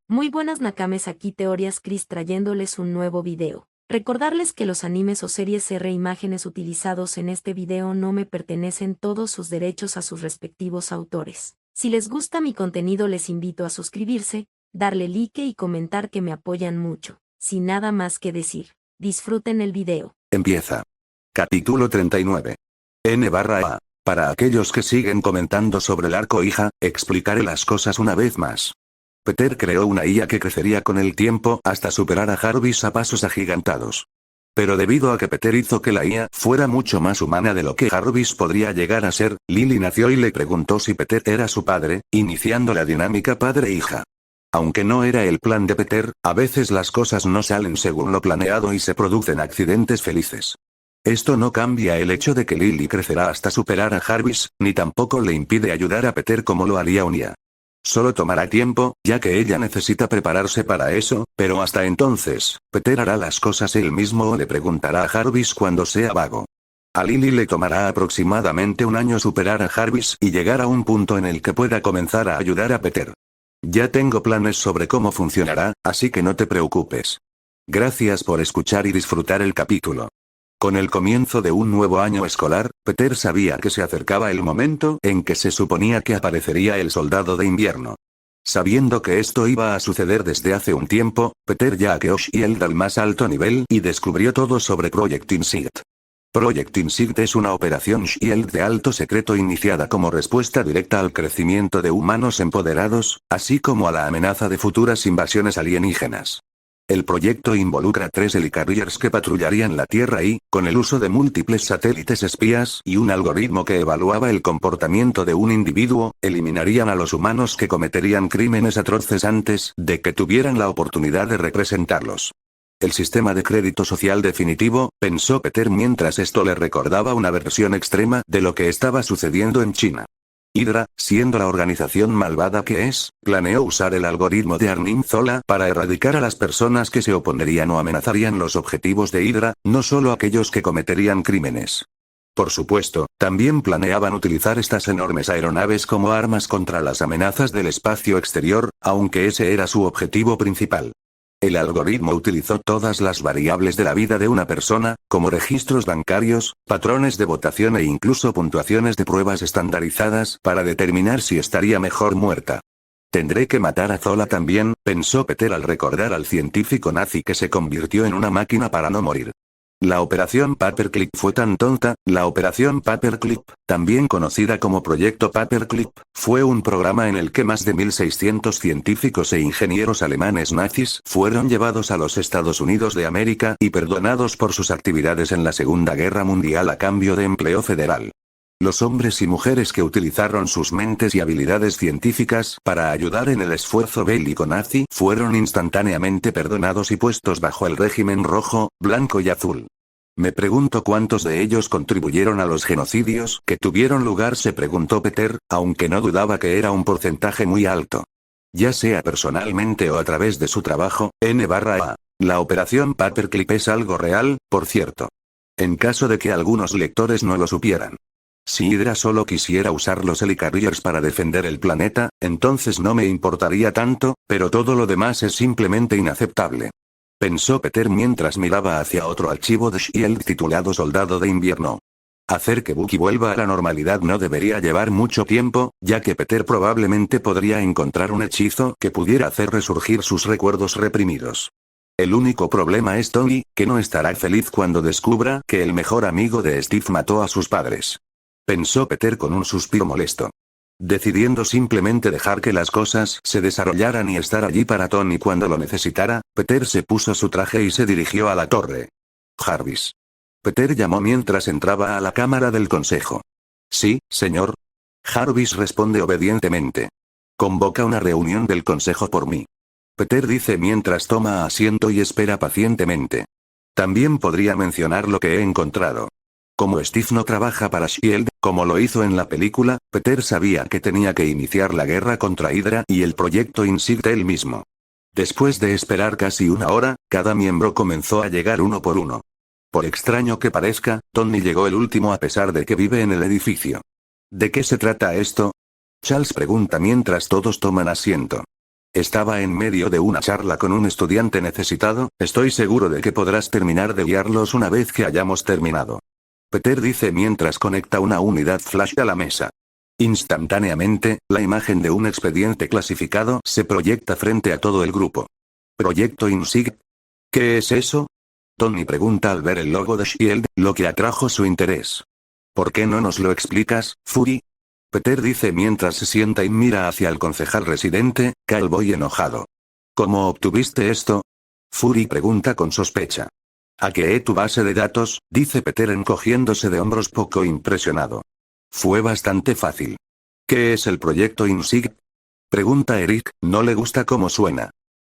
Muy buenas Nakames, aquí Teorías Chris trayéndoles un nuevo video. Recordarles que los animes o series R imágenes utilizados en este video no me pertenecen, todos sus derechos a sus respectivos autores. Si les gusta mi contenido les invito a suscribirse, darle like y comentar que me apoyan mucho. Sin nada más que decir, disfruten el video. Empieza. Capítulo 39. N/A. Para aquellos que siguen comentando sobre el arco hija, explicaré las cosas una vez más. Peter creó una IA que crecería con el tiempo hasta superar a Jarvis a pasos agigantados. Pero debido a que Peter hizo que la IA fuera mucho más humana de lo que Jarvis podría llegar a ser, Lily nació y le preguntó si Peter era su padre, iniciando la dinámica padre-hija. Aunque no era el plan de Peter, a veces las cosas no salen según lo planeado y se producen accidentes felices. Esto no cambia el hecho de que Lily crecerá hasta superar a Jarvis, ni tampoco le impide ayudar a Peter como lo haría un IA. Solo tomará tiempo, ya que ella necesita prepararse para eso, pero hasta entonces, Peter hará las cosas él mismo o le preguntará a Jarvis cuando sea vago. A Lily le tomará aproximadamente un año superar a Jarvis y llegar a un punto en el que pueda comenzar a ayudar a Peter. Ya tengo planes sobre cómo funcionará, así que no te preocupes. Gracias por escuchar y disfrutar el capítulo. Con el comienzo de un nuevo año escolar, Peter sabía que se acercaba el momento en que se suponía que aparecería el soldado de invierno. Sabiendo que esto iba a suceder desde hace un tiempo, Peter ya hackeó Shield al más alto nivel y descubrió todo sobre Project Insight. Project Insight es una operación Shield de alto secreto iniciada como respuesta directa al crecimiento de humanos empoderados, así como a la amenaza de futuras invasiones alienígenas. El proyecto involucra 3 helicarriers que patrullarían la Tierra y, con el uso de múltiples satélites espías y un algoritmo que evaluaba el comportamiento de un individuo, eliminarían a los humanos que cometerían crímenes atroces antes de que tuvieran la oportunidad de representarlos. El sistema de crédito social definitivo, pensó Peter mientras esto le recordaba una versión extrema de lo que estaba sucediendo en China. Hydra, siendo la organización malvada que es, planeó usar el algoritmo de Arnim Zola para erradicar a las personas que se oponerían o amenazarían los objetivos de Hydra, no solo aquellos que cometerían crímenes. Por supuesto, también planeaban utilizar estas enormes aeronaves como armas contra las amenazas del espacio exterior, aunque ese era su objetivo principal. El algoritmo utilizó todas las variables de la vida de una persona, como registros bancarios, patrones de votación e incluso puntuaciones de pruebas estandarizadas para determinar si estaría mejor muerta. Tendré que matar a Zola también, pensó Peter al recordar al científico nazi que se convirtió en una máquina para no morir. La operación Paperclip fue tan tonta. La operación Paperclip, también conocida como Proyecto Paperclip, fue un programa en el que más de 1600 científicos e ingenieros alemanes nazis fueron llevados a los Estados Unidos de América y perdonados por sus actividades en la Segunda Guerra Mundial a cambio de empleo federal. Los hombres y mujeres que utilizaron sus mentes y habilidades científicas para ayudar en el esfuerzo bélico nazi fueron instantáneamente perdonados y puestos bajo el régimen rojo, blanco y azul. Me pregunto cuántos de ellos contribuyeron a los genocidios que tuvieron lugar, se preguntó Peter, aunque no dudaba que era un porcentaje muy alto. Ya sea personalmente o a través de su trabajo, N/A. La operación Paperclip es algo real, por cierto. En caso de que algunos lectores no lo supieran. Si Hydra solo quisiera usar los helicarriers para defender el planeta, entonces no me importaría tanto, pero todo lo demás es simplemente inaceptable. Pensó Peter mientras miraba hacia otro archivo de Shield titulado Soldado de Invierno. Hacer que Bucky vuelva a la normalidad no debería llevar mucho tiempo, ya que Peter probablemente podría encontrar un hechizo que pudiera hacer resurgir sus recuerdos reprimidos. El único problema es Tony, que no estará feliz cuando descubra que el mejor amigo de Steve mató a sus padres. Pensó Peter con un suspiro molesto. Decidiendo simplemente dejar que las cosas se desarrollaran y estar allí para Tony cuando lo necesitara, Peter se puso su traje y se dirigió a la torre. Jarvis. Peter llamó mientras entraba a la cámara del consejo. Sí, señor. Jarvis responde obedientemente. Convoca una reunión del consejo por mí. Peter dice mientras toma asiento y espera pacientemente. También podría mencionar lo que he encontrado. Como Steve no trabaja para Shield, como lo hizo en la película, Peter sabía que tenía que iniciar la guerra contra Hydra y el proyecto Insight él mismo. Después de esperar casi una hora, cada miembro comenzó a llegar uno por uno. Por extraño que parezca, Tony llegó el último a pesar de que vive en el edificio. ¿De qué se trata esto? Charles pregunta mientras todos toman asiento. Estaba en medio de una charla con un estudiante necesitado, estoy seguro de que podrás terminar de guiarlos una vez que hayamos terminado. Peter dice mientras conecta una unidad flash a la mesa. Instantáneamente, la imagen de un expediente clasificado se proyecta frente a todo el grupo. ¿Proyecto InSig? ¿Qué es eso? Tony pregunta al ver el logo de S.H.I.E.L.D., lo que atrajo su interés. ¿Por qué no nos lo explicas, Fury? Peter dice mientras se sienta y mira hacia el concejal residente, Cowboy enojado. ¿Cómo obtuviste esto? Fury pregunta con sospecha. Hackeé tu base de datos, dice Peter encogiéndose de hombros poco impresionado. Fue bastante fácil. ¿Qué es el proyecto InSig? Pregunta Eric, no le gusta cómo suena.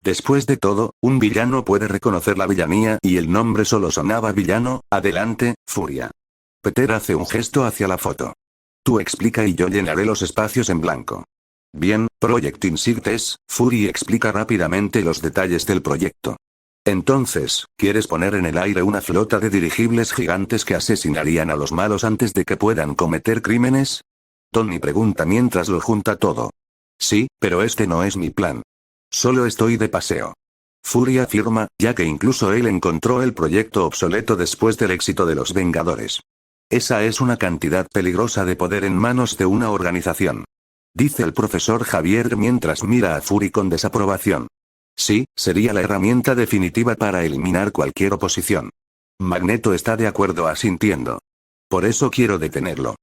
Después de todo, un villano puede reconocer la villanía y el nombre solo sonaba villano, adelante, Furia. Peter hace un gesto hacia la foto. Tú explica y yo llenaré los espacios en blanco. Bien, Project InSig es, Fury explica rápidamente los detalles del proyecto. Entonces, ¿quieres poner en el aire una flota de dirigibles gigantes que asesinarían a los malos antes de que puedan cometer crímenes? Tony pregunta mientras lo junta todo. Sí, pero este no es mi plan. Solo estoy de paseo. Fury afirma, ya que incluso él encontró el proyecto obsoleto después del éxito de los Vengadores. Esa es una cantidad peligrosa de poder en manos de una organización. Dice el profesor Javier mientras mira a Fury con desaprobación. Sí, sería la herramienta definitiva para eliminar cualquier oposición. Magneto está de acuerdo asintiendo. Por eso quiero detenerlo.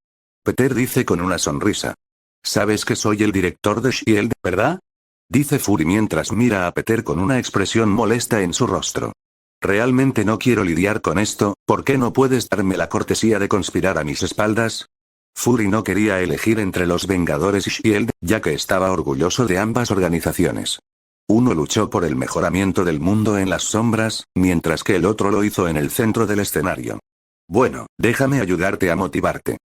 Peter dice con una sonrisa. Sabes que soy el director de S.H.I.E.L.D., ¿verdad? Dice Fury mientras mira a Peter con una expresión molesta en su rostro. Realmente no quiero lidiar con esto, ¿por qué no puedes darme la cortesía de conspirar a mis espaldas? Fury no quería elegir entre los Vengadores y S.H.I.E.L.D., ya que estaba orgulloso de ambas organizaciones. Uno luchó por el mejoramiento del mundo en las sombras, mientras que el otro lo hizo en el centro del escenario. Bueno, déjame ayudarte a motivarte.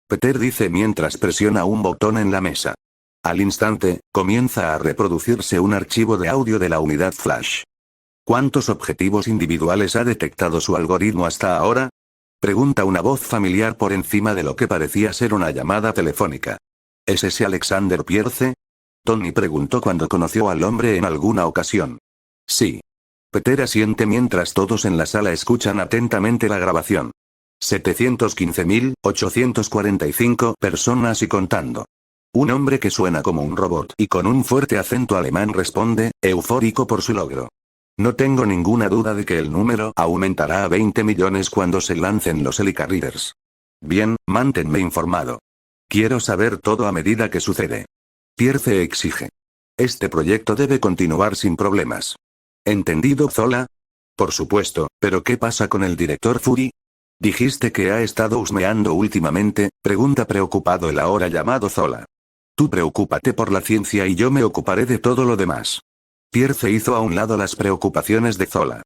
Peter dice mientras presiona un botón en la mesa. Al instante, comienza a reproducirse un archivo de audio de la unidad Flash. ¿Cuántos objetivos individuales ha detectado su algoritmo hasta ahora? Pregunta una voz familiar por encima de lo que parecía ser una llamada telefónica. ¿Es ese Alexander Pierce? Tony preguntó cuando conoció al hombre en alguna ocasión. Sí. Peter asiente mientras todos en la sala escuchan atentamente la grabación. 715.845 personas y contando. Un hombre que suena como un robot y con un fuerte acento alemán responde, eufórico por su logro. No tengo ninguna duda de que el número aumentará a 20 millones cuando se lancen los Helicarriers. Bien, manténme informado. Quiero saber todo a medida que sucede. Pierce exige. Este proyecto debe continuar sin problemas. ¿Entendido, Zola? Por supuesto, pero ¿qué pasa con el director Fury? Dijiste que ha estado husmeando últimamente, pregunta preocupado el ahora llamado Zola. Tú preocúpate por la ciencia y yo me ocuparé de todo lo demás. Pierce hizo a un lado las preocupaciones de Zola.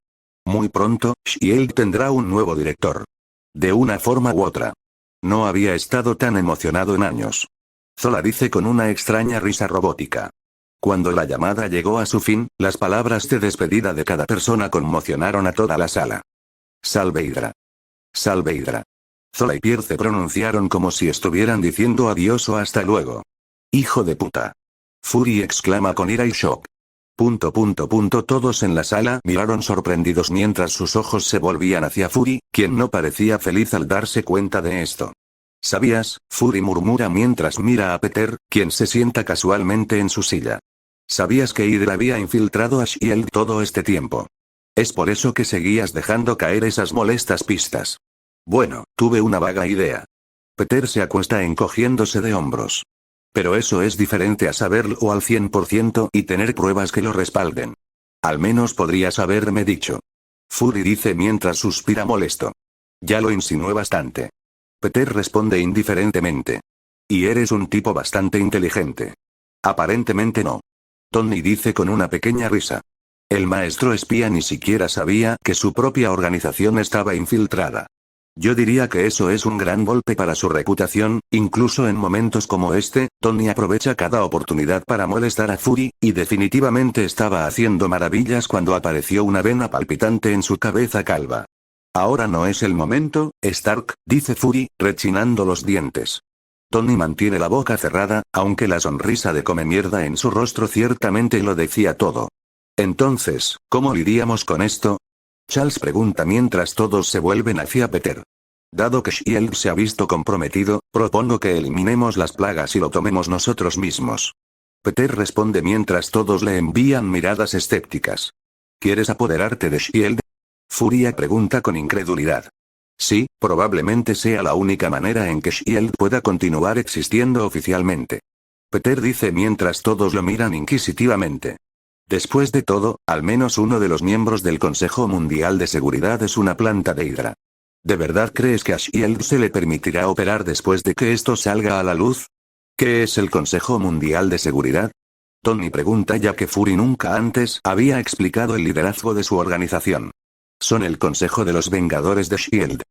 Muy pronto, S.H.I.E.L.D. tendrá un nuevo director. De una forma u otra. No había estado tan emocionado en años. Zola dice con una extraña risa robótica. Cuando la llamada llegó a su fin, las palabras de despedida de cada persona conmocionaron a toda la sala. Salve Hydra. Salve Hydra. Zola y Pierce pronunciaron como si estuvieran diciendo adiós o hasta luego. Hijo de puta. Fury exclama con ira y shock. Todos en la sala miraron sorprendidos mientras sus ojos se volvían hacia Fury, quien no parecía feliz al darse cuenta de esto. ¿Sabías? Fury murmura mientras mira a Peter, quien se sienta casualmente en su silla. ¿Sabías que Hydra había infiltrado a S.H.I.E.L.D. todo este tiempo? Es por eso que seguías dejando caer esas molestas pistas. Bueno, tuve una vaga idea. Peter se acuesta encogiéndose de hombros. Pero eso es diferente a saberlo al 100% y tener pruebas que lo respalden. Al menos podrías haberme dicho. Fury dice mientras suspira molesto. Ya lo insinué bastante. Peter responde indiferentemente. Y eres un tipo bastante inteligente. Aparentemente no. Tony dice con una pequeña risa. El maestro espía ni siquiera sabía que su propia organización estaba infiltrada. Yo diría que eso es un gran golpe para su reputación, incluso en momentos como este, Tony aprovecha cada oportunidad para molestar a Fury, y definitivamente estaba haciendo maravillas cuando apareció una vena palpitante en su cabeza calva. Ahora no es el momento, Stark, dice Fury, rechinando los dientes. Tony mantiene la boca cerrada, aunque la sonrisa de come mierda en su rostro ciertamente lo decía todo. Entonces, ¿cómo lidiamos con esto? Charles pregunta mientras todos se vuelven hacia Peter. Dado que Shield se ha visto comprometido, propongo que eliminemos las plagas y lo tomemos nosotros mismos. Peter responde mientras todos le envían miradas escépticas. ¿Quieres apoderarte de Shield? Furia pregunta con incredulidad. Sí, probablemente sea la única manera en que Shield pueda continuar existiendo oficialmente. Peter dice mientras todos lo miran inquisitivamente. Después de todo, al menos uno de los miembros del Consejo Mundial de Seguridad es una planta de Hydra. ¿De verdad crees que a Shield se le permitirá operar después de que esto salga a la luz? ¿Qué es el Consejo Mundial de Seguridad? Tony pregunta ya que Fury nunca antes había explicado el liderazgo de su organización. Son el Consejo de los Vengadores de Shield.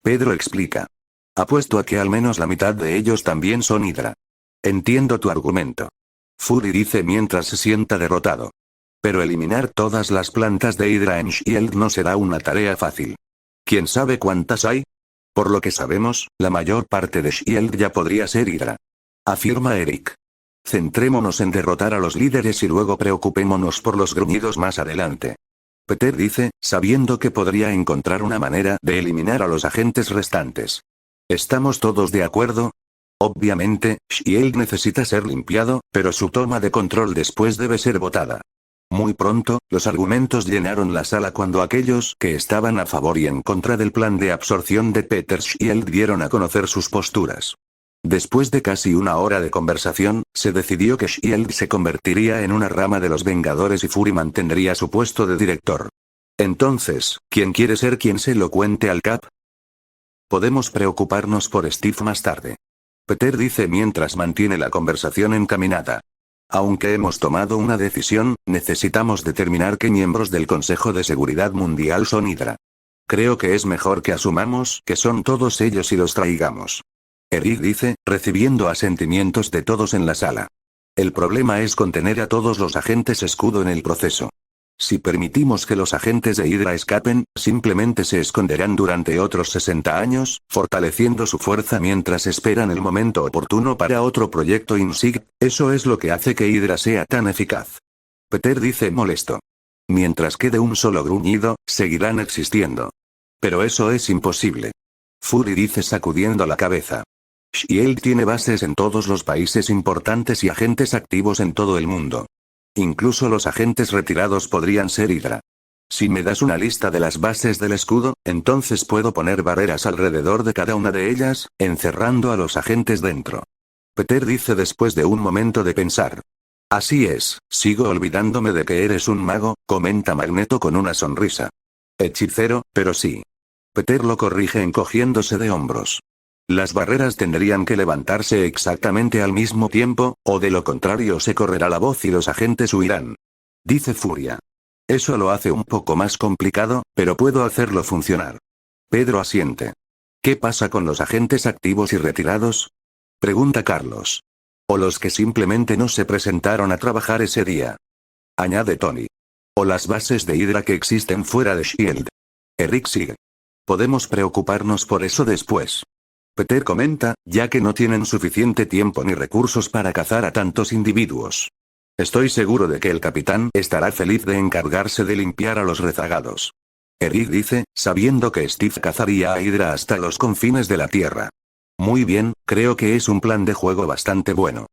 Pedro explica. Apuesto a que al menos la mitad de ellos también son Hydra. Entiendo tu argumento. Fury dice mientras se sienta derrotado. Pero eliminar todas las plantas de Hydra en Shield no será una tarea fácil. ¿Quién sabe cuántas hay? Por lo que sabemos, la mayor parte de Shield ya podría ser Hydra. Afirma Eric. Centrémonos en derrotar a los líderes y luego preocupémonos por los gruñidos más adelante. Peter dice, sabiendo que podría encontrar una manera de eliminar a los agentes restantes. ¿Estamos todos de acuerdo? Obviamente, Shield necesita ser limpiado, pero su toma de control después debe ser votada. Muy pronto, los argumentos llenaron la sala cuando aquellos que estaban a favor y en contra del plan de absorción de Peter Shield dieron a conocer sus posturas. Después de casi una hora de conversación, se decidió que Shield se convertiría en una rama de los Vengadores y Fury mantendría su puesto de director. Entonces, ¿quién quiere ser quien se lo cuente al Cap? Podemos preocuparnos por Steve más tarde. Peter dice mientras mantiene la conversación encaminada. Aunque hemos tomado una decisión, necesitamos determinar qué miembros del Consejo de Seguridad Mundial son Hydra. Creo que es mejor que asumamos que son todos ellos y los traigamos. Eric dice, recibiendo asentimientos de todos en la sala. El problema es contener a todos los agentes escudo en el proceso. Si permitimos que los agentes de Hydra escapen, simplemente se esconderán durante otros 60 años, fortaleciendo su fuerza mientras esperan el momento oportuno para otro proyecto InSig. Eso es lo que hace que Hydra sea tan eficaz. Peter dice molesto. Mientras quede un solo gruñido, seguirán existiendo. Pero eso es imposible. Fury dice sacudiendo la cabeza. Shield tiene bases en todos los países importantes y agentes activos en todo el mundo. Incluso los agentes retirados podrían ser Hydra. Si me das una lista de las bases del escudo, entonces puedo poner barreras alrededor de cada una de ellas, encerrando a los agentes dentro. Peter dice después de un momento de pensar. Así es, sigo olvidándome de que eres un mago, comenta Magneto con una sonrisa. Hechicero, pero sí. Peter lo corrige encogiéndose de hombros. Las barreras tendrían que levantarse exactamente al mismo tiempo, o de lo contrario se correrá la voz y los agentes huirán. Dice Furia. Eso lo hace un poco más complicado, pero puedo hacerlo funcionar. Pedro asiente. ¿Qué pasa con los agentes activos y retirados? Pregunta Carlos. O los que simplemente no se presentaron a trabajar ese día. Añade Tony. O las bases de Hydra que existen fuera de Shield. Eric sigue. Podemos preocuparnos por eso después. Peter comenta, ya que no tienen suficiente tiempo ni recursos para cazar a tantos individuos. Estoy seguro de que el capitán estará feliz de encargarse de limpiar a los rezagados. Eric dice, sabiendo que Steve cazaría a Hydra hasta los confines de la Tierra. Muy bien, creo que es un plan de juego bastante bueno.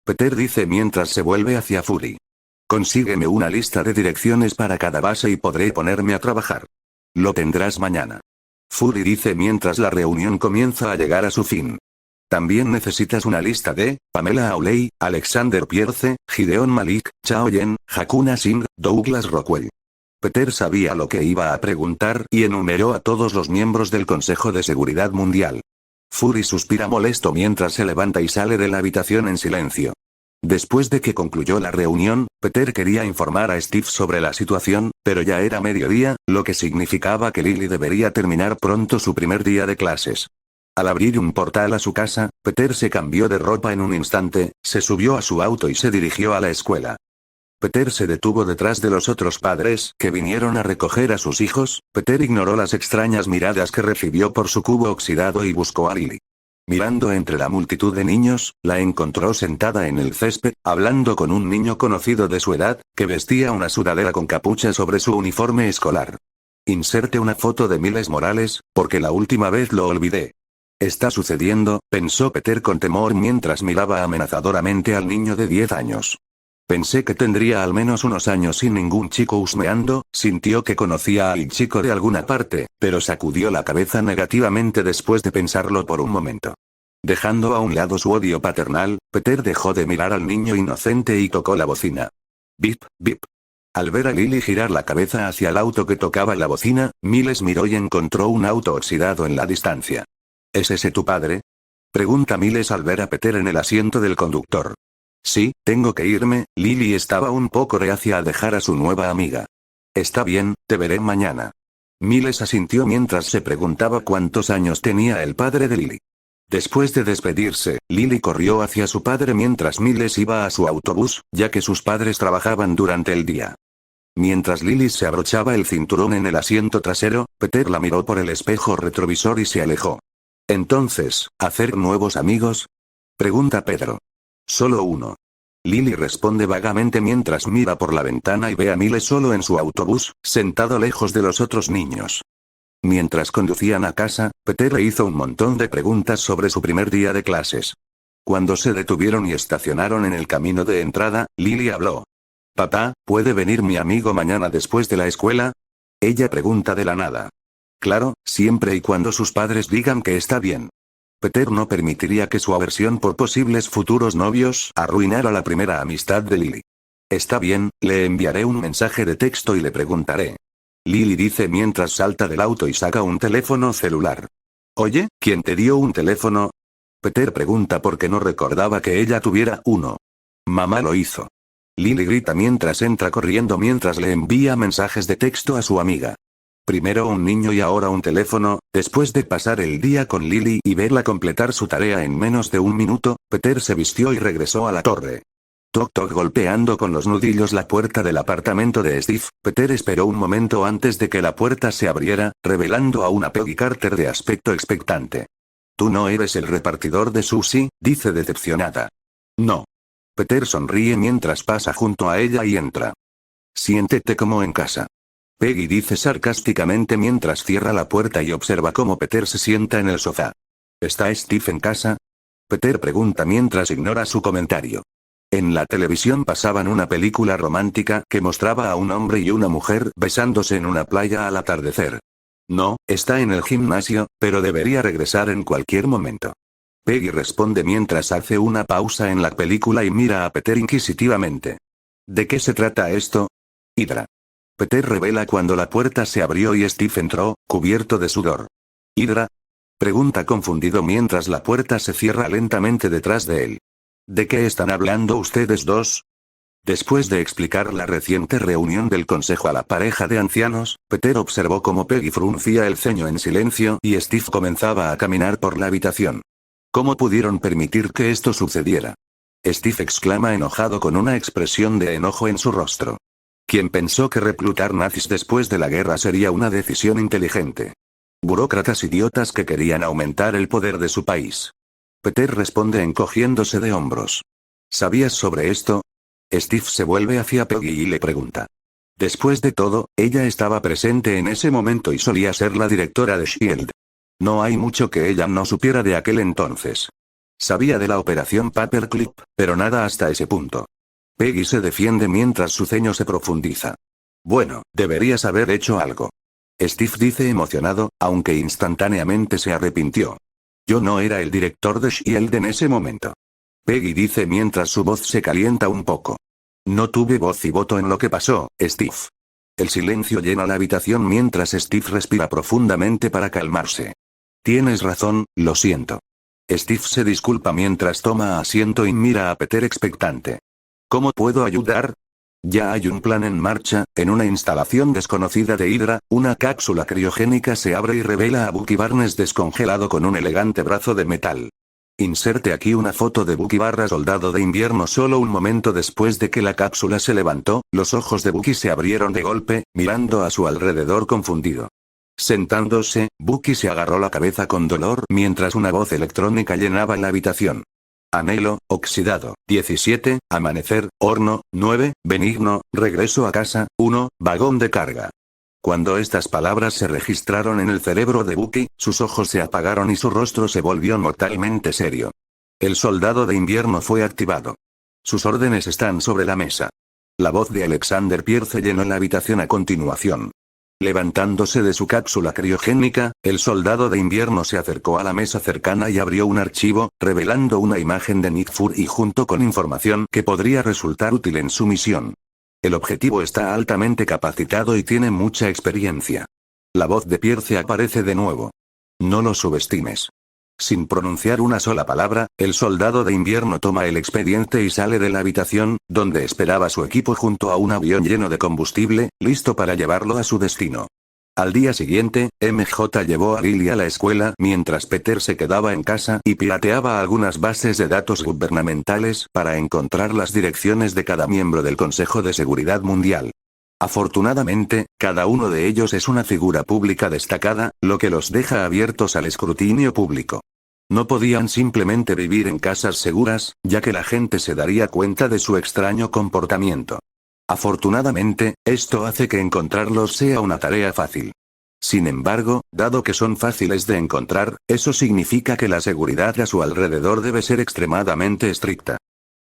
Peter dice mientras se vuelve hacia Fury. Consígueme una lista de direcciones para cada base y podré ponerme a trabajar. Lo tendrás mañana. Fury dice mientras la reunión comienza a llegar a su fin. También necesitas una lista de Pamela Auley, Alexander Pierce, Gideon Malik, Chao Yen, Hakuna Singh, Douglas Rockwell. Peter sabía lo que iba a preguntar y enumeró a todos los miembros del Consejo de Seguridad Mundial. Fury suspira molesto mientras se levanta y sale de la habitación en silencio. Después de que concluyó la reunión, Peter quería informar a Steve sobre la situación, pero ya era mediodía, lo que significaba que Lily debería terminar pronto su primer día de clases. Al abrir un portal a su casa, Peter se cambió de ropa en un instante, se subió a su auto y se dirigió a la escuela. Peter se detuvo detrás de los otros padres que vinieron a recoger a sus hijos. Peter ignoró las extrañas miradas que recibió por su cubo oxidado y buscó a Lily. Mirando entre la multitud de niños, la encontró sentada en el césped, hablando con un niño conocido de su edad, que vestía una sudadera con capucha sobre su uniforme escolar. Inserte una foto de Miles Morales, porque la última vez lo olvidé. Está sucediendo, pensó Peter con temor mientras miraba amenazadoramente al niño de 10 años. Pensé que tendría al menos unos años sin ningún chico husmeando, sintió que conocía al chico de alguna parte, pero sacudió la cabeza negativamente después de pensarlo por un momento. Dejando a un lado su odio paternal, Peter dejó de mirar al niño inocente y tocó la bocina. Bip, bip. Al ver a Lily girar la cabeza hacia el auto que tocaba la bocina, Miles miró y encontró un auto oxidado en la distancia. ¿Es ese tu padre? Pregunta Miles al ver a Peter en el asiento del conductor. Sí, tengo que irme. Lily estaba un poco reacia a dejar a su nueva amiga. Está bien, te veré mañana. Miles asintió mientras se preguntaba cuántos años tenía el padre de Lily. Después de despedirse, Lily corrió hacia su padre mientras Miles iba a su autobús, ya que sus padres trabajaban durante el día. Mientras Lily se abrochaba el cinturón en el asiento trasero, Peter la miró por el espejo retrovisor y se alejó. Entonces, ¿hacer nuevos amigos? Pregunta Pedro. Solo uno. Lily responde vagamente mientras mira por la ventana y ve a Miles solo en su autobús, sentado lejos de los otros niños. Mientras conducían a casa, Peter le hizo un montón de preguntas sobre su primer día de clases. Cuando se detuvieron y estacionaron en el camino de entrada, Lily habló. «Papá, ¿puede venir mi amigo mañana después de la escuela?» Ella pregunta de la nada. Claro, siempre y cuando sus padres digan que está bien. Peter no permitiría que su aversión por posibles futuros novios arruinara la primera amistad de Lily. Está bien, le enviaré un mensaje de texto y le preguntaré. Lily dice mientras salta del auto y saca un teléfono celular. Oye, ¿quién te dio un teléfono? Peter pregunta porque no recordaba que ella tuviera uno. Mamá lo hizo. Lily grita mientras entra corriendo mientras le envía mensajes de texto a su amiga. Primero un niño y ahora un teléfono. Después de pasar el día con Lily y verla completar su tarea en menos de un minuto, Peter se vistió y regresó a la torre. Toc toc golpeando con los nudillos la puerta del apartamento de Steve, Peter esperó un momento antes de que la puerta se abriera, revelando a una Peggy Carter de aspecto expectante. «¿Tú no eres el repartidor de sushi?», dice decepcionada. «No». Peter sonríe mientras pasa junto a ella y entra. «Siéntete como en casa». Peggy dice sarcásticamente mientras cierra la puerta y observa cómo Peter se sienta en el sofá. ¿Está Steve en casa? Peter pregunta mientras ignora su comentario. En la televisión pasaban una película romántica que mostraba a un hombre y una mujer besándose en una playa al atardecer. No, está en el gimnasio, pero debería regresar en cualquier momento. Peggy responde mientras hace una pausa en la película y mira a Peter inquisitivamente. ¿De qué se trata esto? Hydra. Peter revela cuando la puerta se abrió y Steve entró, cubierto de sudor. ¿Hydra? Pregunta confundido mientras la puerta se cierra lentamente detrás de él. ¿De qué están hablando ustedes dos? Después de explicar la reciente reunión del consejo a la pareja de ancianos, Peter observó cómo Peggy fruncía el ceño en silencio y Steve comenzaba a caminar por la habitación. ¿Cómo pudieron permitir que esto sucediera? Steve exclama enojado con una expresión de enojo en su rostro. ¿Quién pensó que reclutar nazis después de la guerra sería una decisión inteligente? Burócratas idiotas que querían aumentar el poder de su país. Peter responde encogiéndose de hombros. ¿Sabías sobre esto? Steve se vuelve hacia Peggy y le pregunta. Después de todo, ella estaba presente en ese momento y solía ser la directora de S.H.I.E.L.D. No hay mucho que ella no supiera de aquel entonces. Sabía de la operación Paperclip, pero nada hasta ese punto. Peggy se defiende mientras su ceño se profundiza. Bueno, deberías haber hecho algo. Steve dice emocionado, aunque instantáneamente se arrepintió. Yo no era el director de S.H.I.E.L.D. en ese momento. Peggy dice mientras su voz se calienta un poco. No tuve voz y voto en lo que pasó, Steve. El silencio llena la habitación mientras Steve respira profundamente para calmarse. Tienes razón, lo siento. Steve se disculpa mientras toma asiento y mira a Peter expectante. ¿Cómo puedo ayudar? Ya hay un plan en marcha. En una instalación desconocida de Hydra, una cápsula criogénica se abre y revela a Bucky Barnes descongelado con un elegante brazo de metal. Inserte aquí una foto de Bucky / soldado de invierno. Solo un momento después de que la cápsula se levantó, los ojos de Bucky se abrieron de golpe, mirando a su alrededor confundido. Sentándose, Bucky se agarró la cabeza con dolor mientras una voz electrónica llenaba la habitación. Anhelo, oxidado, 17, amanecer, horno, 9, benigno, regreso a casa, 1, vagón de carga. Cuando estas palabras se registraron en el cerebro de Bucky, sus ojos se apagaron y su rostro se volvió mortalmente serio. El soldado de invierno fue activado. Sus órdenes están sobre la mesa. La voz de Alexander Pierce llenó la habitación a continuación. Levantándose de su cápsula criogénica, el soldado de invierno se acercó a la mesa cercana y abrió un archivo, revelando una imagen de Nick Fury junto con información que podría resultar útil en su misión. El objetivo está altamente capacitado y tiene mucha experiencia. La voz de Pierce aparece de nuevo. No lo subestimes. Sin pronunciar una sola palabra, el soldado de invierno toma el expediente y sale de la habitación, donde esperaba su equipo junto a un avión lleno de combustible, listo para llevarlo a su destino. Al día siguiente, MJ llevó a Lily a la escuela mientras Peter se quedaba en casa y pirateaba algunas bases de datos gubernamentales para encontrar las direcciones de cada miembro del Consejo de Seguridad Mundial. Afortunadamente, cada uno de ellos es una figura pública destacada, lo que los deja abiertos al escrutinio público. No podían simplemente vivir en casas seguras, ya que la gente se daría cuenta de su extraño comportamiento. Afortunadamente, esto hace que encontrarlos sea una tarea fácil. Sin embargo, dado que son fáciles de encontrar, eso significa que la seguridad a su alrededor debe ser extremadamente estricta.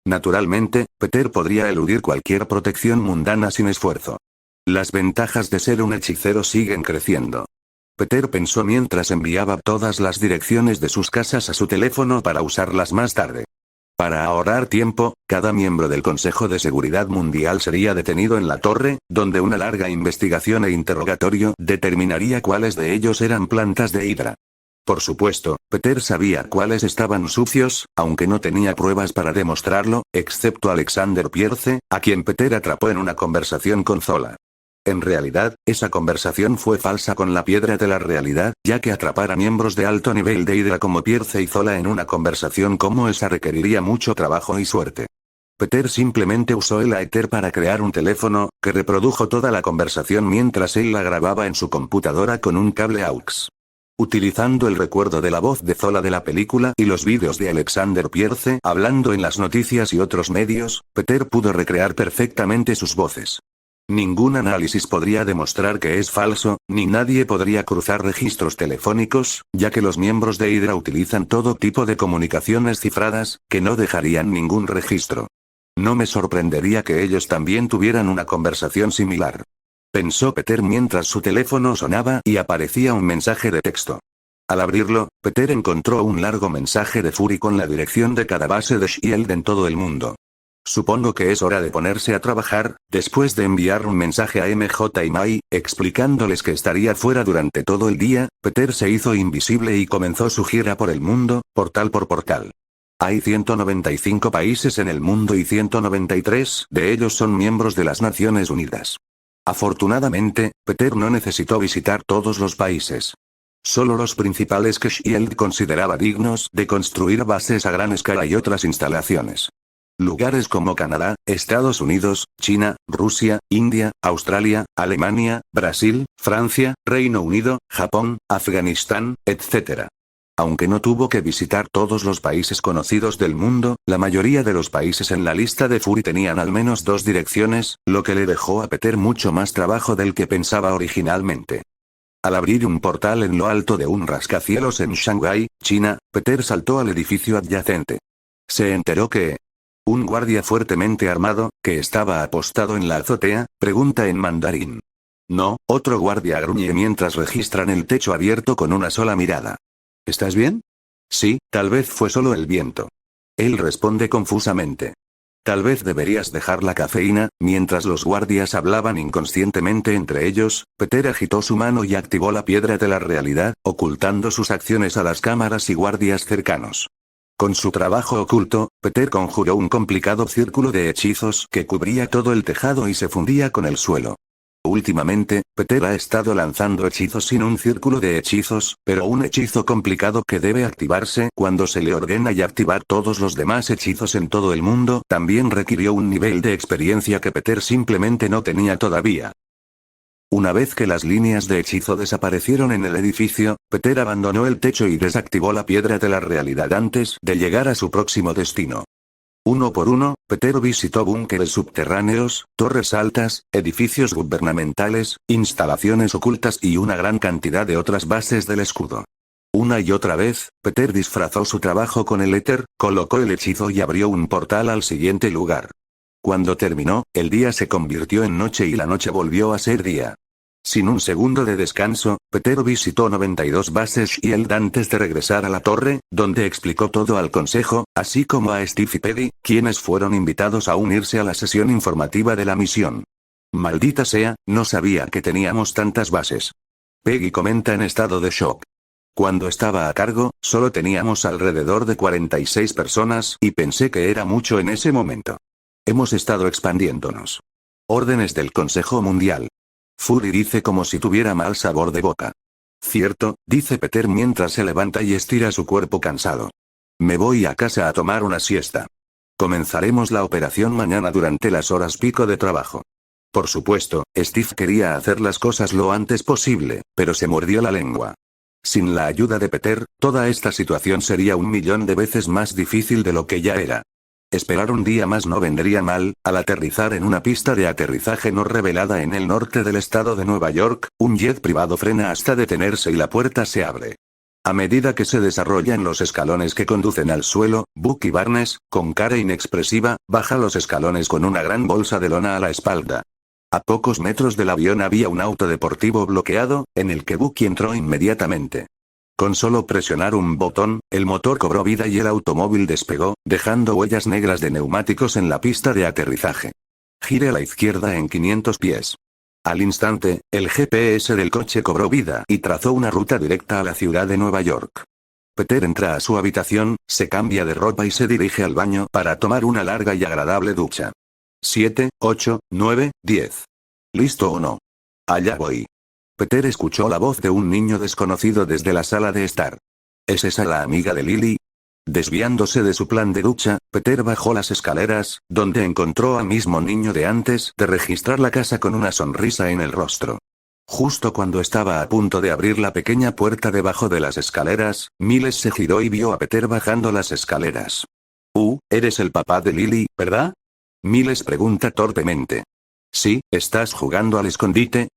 Naturalmente, Peter podría eludir cualquier protección mundana sin esfuerzo. Las ventajas de ser un hechicero siguen creciendo. Peter pensó mientras enviaba todas las direcciones de sus casas a su teléfono para usarlas más tarde. Para ahorrar tiempo, cada miembro del Consejo de Seguridad Mundial sería detenido en la torre, donde una larga investigación e interrogatorio determinaría cuáles de ellos eran plantas de Hydra. Por supuesto, Peter sabía cuáles estaban sucios, aunque no tenía pruebas para demostrarlo, excepto Alexander Pierce, a quien Peter atrapó en una conversación con Zola. En realidad, esa conversación fue falsa con la piedra de la realidad, ya que atrapar a miembros de alto nivel de Hydra como Pierce y Zola en una conversación como esa requeriría mucho trabajo y suerte. Peter simplemente usó el Aether para crear un teléfono, que reprodujo toda la conversación mientras él la grababa en su computadora con un cable AUX. Utilizando el recuerdo de la voz de Zola de la película y los vídeos de Alexander Pierce hablando en las noticias y otros medios, Peter pudo recrear perfectamente sus voces. Ningún análisis podría demostrar que es falso, ni nadie podría cruzar registros telefónicos, ya que los miembros de Hydra utilizan todo tipo de comunicaciones cifradas, que no dejarían ningún registro. No me sorprendería que ellos también tuvieran una conversación similar. Pensó Peter mientras su teléfono sonaba y aparecía un mensaje de texto. Al abrirlo, Peter encontró un largo mensaje de Fury con la dirección de cada base de S.H.I.E.L.D. en todo el mundo. Supongo que es hora de ponerse a trabajar, después de enviar un mensaje a MJ y Mai, explicándoles que estaría fuera durante todo el día, Peter se hizo invisible y comenzó su gira por el mundo, portal por portal. Hay 195 países en el mundo y 193 de ellos son miembros de las Naciones Unidas. Afortunadamente, Peter no necesitó visitar todos los países. Solo los principales que S.H.I.E.L.D. consideraba dignos de construir bases a gran escala y otras instalaciones. Lugares como Canadá, Estados Unidos, China, Rusia, India, Australia, Alemania, Brasil, Francia, Reino Unido, Japón, Afganistán, etc. Aunque no tuvo que visitar todos los países conocidos del mundo, la mayoría de los países en la lista de Fury tenían al menos 2 direcciones, lo que le dejó a Peter mucho más trabajo del que pensaba originalmente. Al abrir un portal en lo alto de un rascacielos en Shanghái, China, Peter saltó al edificio adyacente. Se enteró que un guardia fuertemente armado, que estaba apostado en la azotea, pregunta en mandarín. No, otro guardia gruñe mientras registran el techo abierto con una sola mirada. ¿Estás bien? Sí, tal vez fue solo el viento. Él responde confusamente. Tal vez deberías dejar la cafeína. Mientras los guardias hablaban inconscientemente entre ellos, Peter agitó su mano y activó la piedra de la realidad, ocultando sus acciones a las cámaras y guardias cercanos. Con su trabajo oculto, Peter conjuró un complicado círculo de hechizos que cubría todo el tejado y se fundía con el suelo. Últimamente, Peter ha estado lanzando hechizos sin un círculo de hechizos, pero un hechizo complicado que debe activarse cuando se le ordena y activar todos los demás hechizos en todo el mundo también requirió un nivel de experiencia que Peter simplemente no tenía todavía. Una vez que las líneas de hechizo desaparecieron en el edificio, Peter abandonó el techo y desactivó la piedra de la realidad antes de llegar a su próximo destino. Uno por uno, Peter visitó búnkeres subterráneos, torres altas, edificios gubernamentales, instalaciones ocultas y una gran cantidad de otras bases del escudo. Una y otra vez, Peter disfrazó su trabajo con el éter, colocó el hechizo y abrió un portal al siguiente lugar. Cuando terminó, el día se convirtió en noche y la noche volvió a ser día. Sin un segundo de descanso, Peter visitó 92 bases Shield antes de regresar a la torre, donde explicó todo al consejo, así como a Steve y Peggy, quienes fueron invitados a unirse a la sesión informativa de la misión. Maldita sea, no sabía que teníamos tantas bases. Peggy comenta en estado de shock. Cuando estaba a cargo, solo teníamos alrededor de 46 personas, y pensé que era mucho en ese momento. Hemos estado expandiéndonos. Órdenes del Consejo Mundial. Fury dice como si tuviera mal sabor de boca. Cierto, dice Peter mientras se levanta y estira su cuerpo cansado. Me voy a casa a tomar una siesta. Comenzaremos la operación mañana durante las horas pico de trabajo. Por supuesto, Steve quería hacer las cosas lo antes posible, pero se mordió la lengua. Sin la ayuda de Peter, toda esta situación sería 1.000.000 de veces más difícil de lo que ya era. Esperar un día más no vendría mal. Al aterrizar en una pista de aterrizaje no revelada en el norte del estado de Nueva York, un jet privado frena hasta detenerse y la puerta se abre. A medida que se desarrollan los escalones que conducen al suelo, Bucky Barnes, con cara inexpresiva, baja los escalones con una gran bolsa de lona a la espalda. A pocos metros del avión había un auto deportivo bloqueado, en el que Bucky entró inmediatamente. Con solo presionar un botón, el motor cobró vida y el automóvil despegó, dejando huellas negras de neumáticos en la pista de aterrizaje. Gire a la izquierda en 500 pies. Al instante, el GPS del coche cobró vida y trazó una ruta directa a la ciudad de Nueva York. Peter entra a su habitación, se cambia de ropa y se dirige al baño para tomar una larga y agradable ducha. 7, 8, 9, 10. ¿Listo o no? Allá voy. Peter escuchó la voz de un niño desconocido desde la sala de estar. ¿Es esa la amiga de Lily? Desviándose de su plan de ducha, Peter bajó las escaleras, donde encontró al mismo niño de antes de registrar la casa con una sonrisa en el rostro. Justo cuando estaba a punto de abrir la pequeña puerta debajo de las escaleras, Miles se giró y vio a Peter bajando las escaleras. Eres el papá de Lily, ¿verdad? Miles pregunta torpemente. Sí, ¿estás jugando al escondite?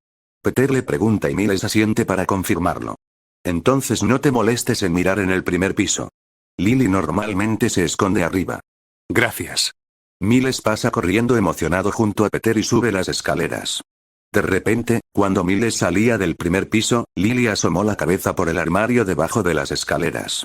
Peter le pregunta y Miles asiente para confirmarlo. Entonces no te molestes en mirar en el primer piso. Lily normalmente se esconde arriba. Gracias. Miles pasa corriendo emocionado junto a Peter y sube las escaleras. De repente, cuando Miles salía del primer piso, Lily asomó la cabeza por el armario debajo de las escaleras.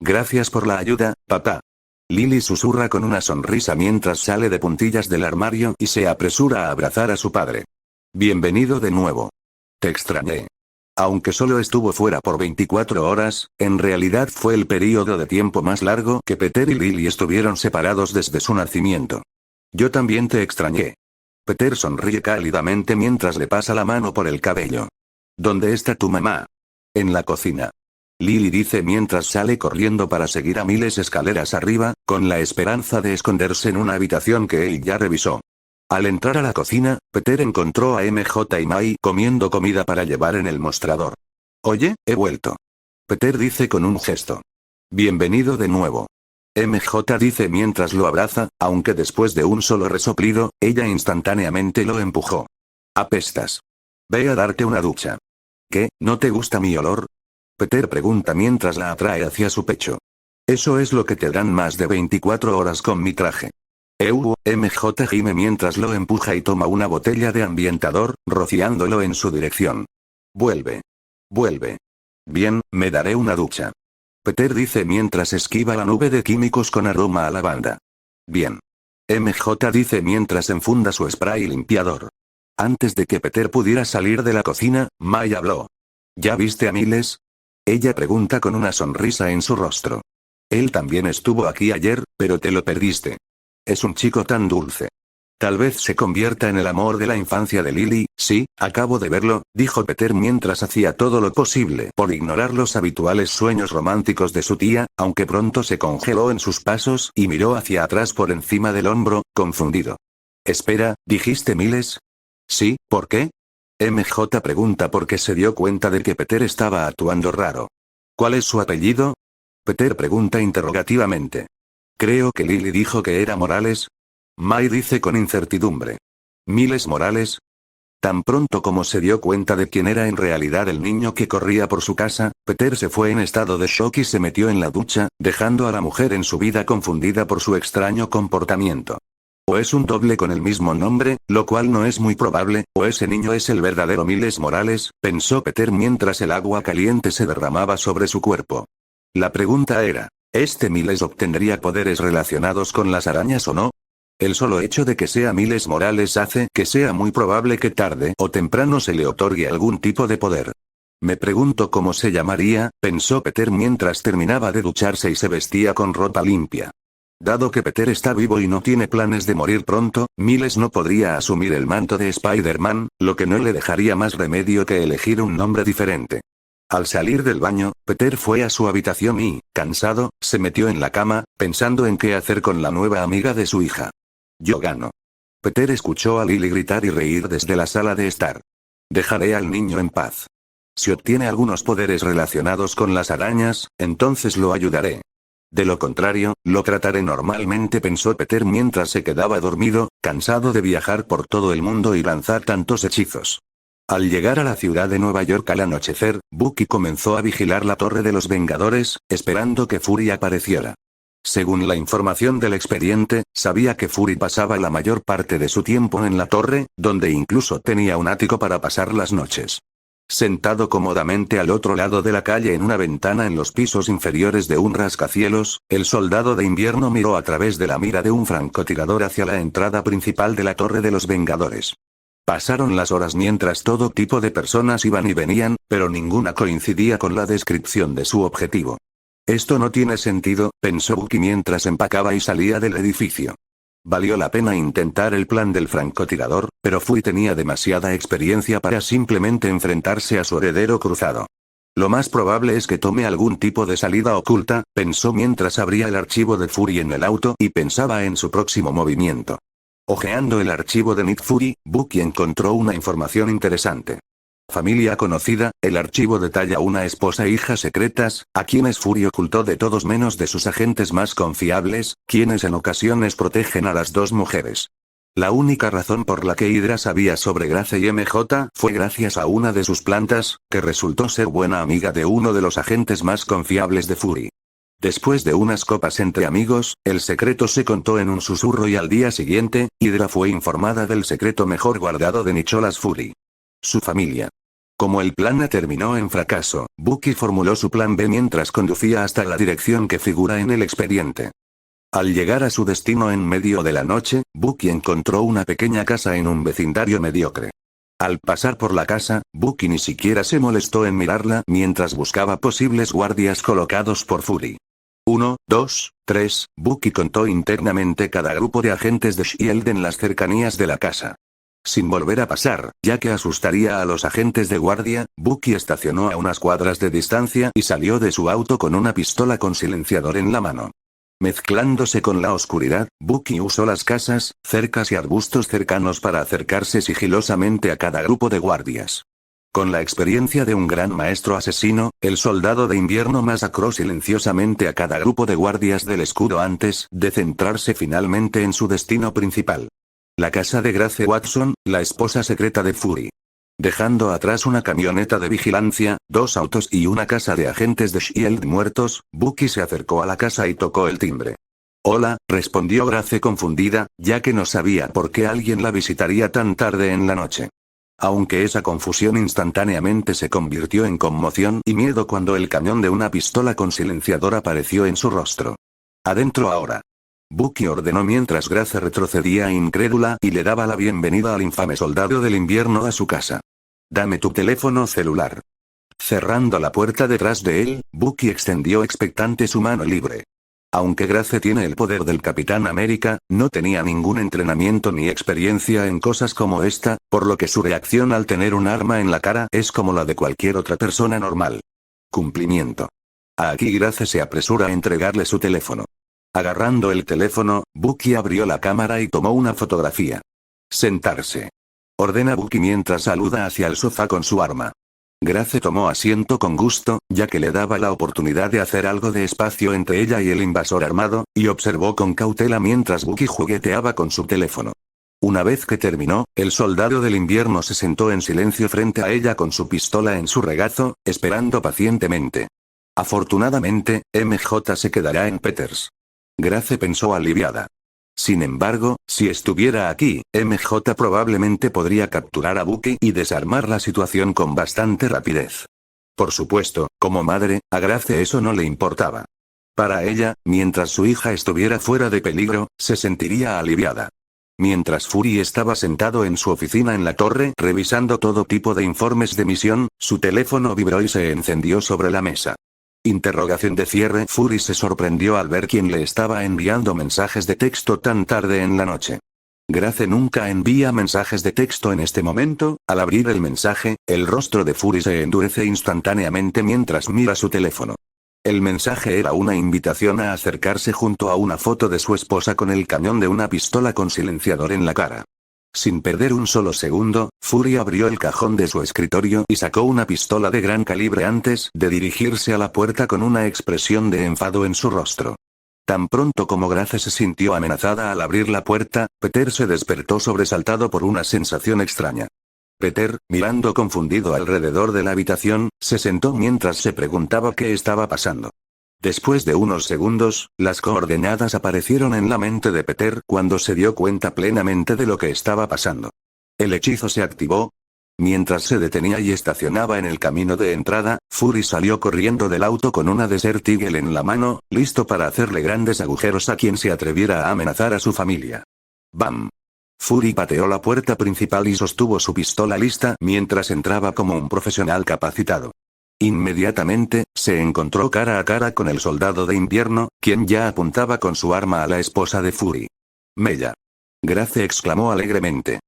Gracias por la ayuda, papá. Lily susurra con una sonrisa mientras sale de puntillas del armario y se apresura a abrazar a su padre. Bienvenido de nuevo. Te extrañé. Aunque solo estuvo fuera por 24 horas, en realidad fue el período de tiempo más largo que Peter y Lily estuvieron separados desde su nacimiento. Yo también te extrañé. Peter sonríe cálidamente mientras le pasa la mano por el cabello. ¿Dónde está tu mamá? En la cocina. Lily dice mientras sale corriendo para seguir a Miles escaleras arriba, con la esperanza de esconderse en una habitación que él ya revisó. Al entrar a la cocina, Peter encontró a MJ y Mai comiendo comida para llevar en el mostrador. Oye, he vuelto. Peter dice con un gesto. Bienvenido de nuevo. MJ dice mientras lo abraza, aunque después de un solo resoplido, ella instantáneamente lo empujó. Apestas. Ve a darte una ducha. ¿Qué, no te gusta mi olor? Peter pregunta mientras la atrae hacia su pecho. Eso es lo que te dan más de 24 horas con mi traje. MJ gime mientras lo empuja y toma una botella de ambientador, rociándolo en su dirección. Vuelve. Vuelve. Bien, me daré una ducha. Peter dice mientras esquiva la nube de químicos con aroma a lavanda. Bien. MJ dice mientras enfunda su spray limpiador. Antes de que Peter pudiera salir de la cocina, Mai habló. ¿Ya viste a Miles? Ella pregunta con una sonrisa en su rostro. Él también estuvo aquí ayer, pero te lo perdiste. Es un chico tan dulce. Tal vez se convierta en el amor de la infancia de Lily. Sí, acabo de verlo, dijo Peter mientras hacía todo lo posible por ignorar los habituales sueños románticos de su tía, aunque pronto se congeló en sus pasos y miró hacia atrás por encima del hombro, confundido. Espera, ¿dijiste Miles? Sí, ¿por qué? MJ pregunta porque se dio cuenta de que Peter estaba actuando raro. ¿Cuál es su apellido? Peter pregunta interrogativamente. Creo que Lily dijo que era Morales. Mai dice con incertidumbre. ¿Miles Morales? Tan pronto como se dio cuenta de quién era en realidad el niño que corría por su casa, Peter se fue en estado de shock y se metió en la ducha, dejando a la mujer en su vida confundida por su extraño comportamiento. O es un doble con el mismo nombre, lo cual no es muy probable, o ese niño es el verdadero Miles Morales, pensó Peter mientras el agua caliente se derramaba sobre su cuerpo. La pregunta era, ¿este Miles obtendría poderes relacionados con las arañas o no? El solo hecho de que sea Miles Morales hace que sea muy probable que tarde o temprano se le otorgue algún tipo de poder. Me pregunto cómo se llamaría, pensó Peter mientras terminaba de ducharse y se vestía con ropa limpia. Dado que Peter está vivo y no tiene planes de morir pronto, Miles no podría asumir el manto de Spider-Man, lo que no le dejaría más remedio que elegir un nombre diferente. Al salir del baño, Peter fue a su habitación y, cansado, se metió en la cama, pensando en qué hacer con la nueva amiga de su hija. Yo gano. Peter escuchó a Lily gritar y reír desde la sala de estar. Dejaré al niño en paz. Si obtiene algunos poderes relacionados con las arañas, entonces lo ayudaré. De lo contrario, lo trataré normalmente, pensó Peter mientras se quedaba dormido, cansado de viajar por todo el mundo y lanzar tantos hechizos. Al llegar a la ciudad de Nueva York al anochecer, Bucky comenzó a vigilar la Torre de los Vengadores, esperando que Fury apareciera. Según la información del expediente, sabía que Fury pasaba la mayor parte de su tiempo en la torre, donde incluso tenía un ático para pasar las noches. Sentado cómodamente al otro lado de la calle en una ventana en los pisos inferiores de un rascacielos, el soldado de invierno miró a través de la mira de un francotirador hacia la entrada principal de la Torre de los Vengadores. Pasaron las horas mientras todo tipo de personas iban y venían, pero ninguna coincidía con la descripción de su objetivo. Esto no tiene sentido, pensó Bucky mientras empacaba y salía del edificio. Valió la pena intentar el plan del francotirador, pero Fury tenía demasiada experiencia para simplemente enfrentarse a su heredero cruzado. Lo más probable es que tome algún tipo de salida oculta, pensó mientras abría el archivo de Fury en el auto y pensaba en su próximo movimiento. Ojeando el archivo de Nick Fury, Bucky encontró una información interesante. Familia conocida, el archivo detalla una esposa e hija secretas, a quienes Fury ocultó de todos menos de sus agentes más confiables, quienes en ocasiones protegen a las dos mujeres. La única razón por la que Hydra sabía sobre Grace y MJ fue gracias a una de sus plantas, que resultó ser buena amiga de uno de los agentes más confiables de Fury. Después de unas copas entre amigos, el secreto se contó en un susurro y al día siguiente, Hydra fue informada del secreto mejor guardado de Nicholas Fury. Su familia. Como el plan A terminó en fracaso, Bucky formuló su plan B mientras conducía hasta la dirección que figura en el expediente. Al llegar a su destino en medio de la noche, Bucky encontró una pequeña casa en un vecindario mediocre. Al pasar por la casa, Bucky ni siquiera se molestó en mirarla mientras buscaba posibles guardias colocados por Fury. 1, 2, 3, Bucky contó internamente cada grupo de agentes de S.H.I.E.L.D. en las cercanías de la casa. Sin volver a pasar, ya que asustaría a los agentes de guardia, Bucky estacionó a unas cuadras de distancia y salió de su auto con una pistola con silenciador en la mano. Mezclándose con la oscuridad, Bucky usó las casas, cercas y arbustos cercanos para acercarse sigilosamente a cada grupo de guardias. Con la experiencia de un gran maestro asesino, el soldado de invierno masacró silenciosamente a cada grupo de guardias del escudo antes de centrarse finalmente en su destino principal. La casa de Grace Watson, la esposa secreta de Fury. Dejando atrás una camioneta de vigilancia, dos autos y una casa de agentes de S.H.I.E.L.D. muertos, Bucky se acercó a la casa y tocó el timbre. Hola, respondió Grace confundida, ya que no sabía por qué alguien la visitaría tan tarde en la noche. Aunque esa confusión instantáneamente se convirtió en conmoción y miedo cuando el cañón de una pistola con silenciador apareció en su rostro. Adentro ahora. Bucky ordenó mientras Grace retrocedía incrédula y le daba la bienvenida al infame soldado del invierno a su casa. Dame tu teléfono celular. Cerrando la puerta detrás de él, Bucky extendió expectante su mano libre. Aunque Grace tiene el poder del Capitán América, no tenía ningún entrenamiento ni experiencia en cosas como esta, por lo que su reacción al tener un arma en la cara es como la de cualquier otra persona normal. Cumplimiento. Aquí Grace se apresura a entregarle su teléfono. Agarrando el teléfono, Bucky abrió la cámara y tomó una fotografía. Sentarse. ordena Bucky mientras saluda hacia el sofá con su arma. Grace tomó asiento con gusto, ya que le daba la oportunidad de hacer algo de espacio entre ella y el invasor armado, y observó con cautela mientras Bucky jugueteaba con su teléfono. Una vez que terminó, el soldado del invierno se sentó en silencio frente a ella con su pistola en su regazo, esperando pacientemente. Afortunadamente, MJ se quedará en Peters. Grace pensó aliviada. Sin embargo, si estuviera aquí, MJ probablemente podría capturar a Bucky y desarmar la situación con bastante rapidez. Por supuesto, como madre, a Grace eso no le importaba. Para ella, mientras su hija estuviera fuera de peligro, se sentiría aliviada. Mientras Fury estaba sentado en su oficina en la torre, revisando todo tipo de informes de misión, su teléfono vibró y se encendió sobre la mesa. Interrogación de cierre. Fury se sorprendió al ver quién le estaba enviando mensajes de texto tan tarde en la noche. Grace nunca envía mensajes de texto en este momento. Al abrir el mensaje, el rostro de Fury se endurece instantáneamente mientras mira su teléfono. El mensaje era una invitación a acercarse junto a una foto de su esposa con el cañón de una pistola con silenciador en la cara. Sin perder un solo segundo, Fury abrió el cajón de su escritorio y sacó una pistola de gran calibre antes de dirigirse a la puerta con una expresión de enfado en su rostro. Tan pronto como Grace se sintió amenazada al abrir la puerta, Peter se despertó sobresaltado por una sensación extraña. Peter, mirando confundido alrededor de la habitación, se sentó mientras se preguntaba qué estaba pasando. Después de unos segundos, las coordenadas aparecieron en la mente de Peter cuando se dio cuenta plenamente de lo que estaba pasando. El hechizo se activó. Mientras se detenía y estacionaba en el camino de entrada, Fury salió corriendo del auto con una Desert Eagle en la mano, listo para hacerle grandes agujeros a quien se atreviera a amenazar a su familia. ¡Bam! Fury pateó la puerta principal y sostuvo su pistola lista mientras entraba como un profesional capacitado. Inmediatamente, se encontró cara a cara con el soldado de invierno, quien ya apuntaba con su arma a la esposa de Fury. Mella. Grace exclamó alegremente.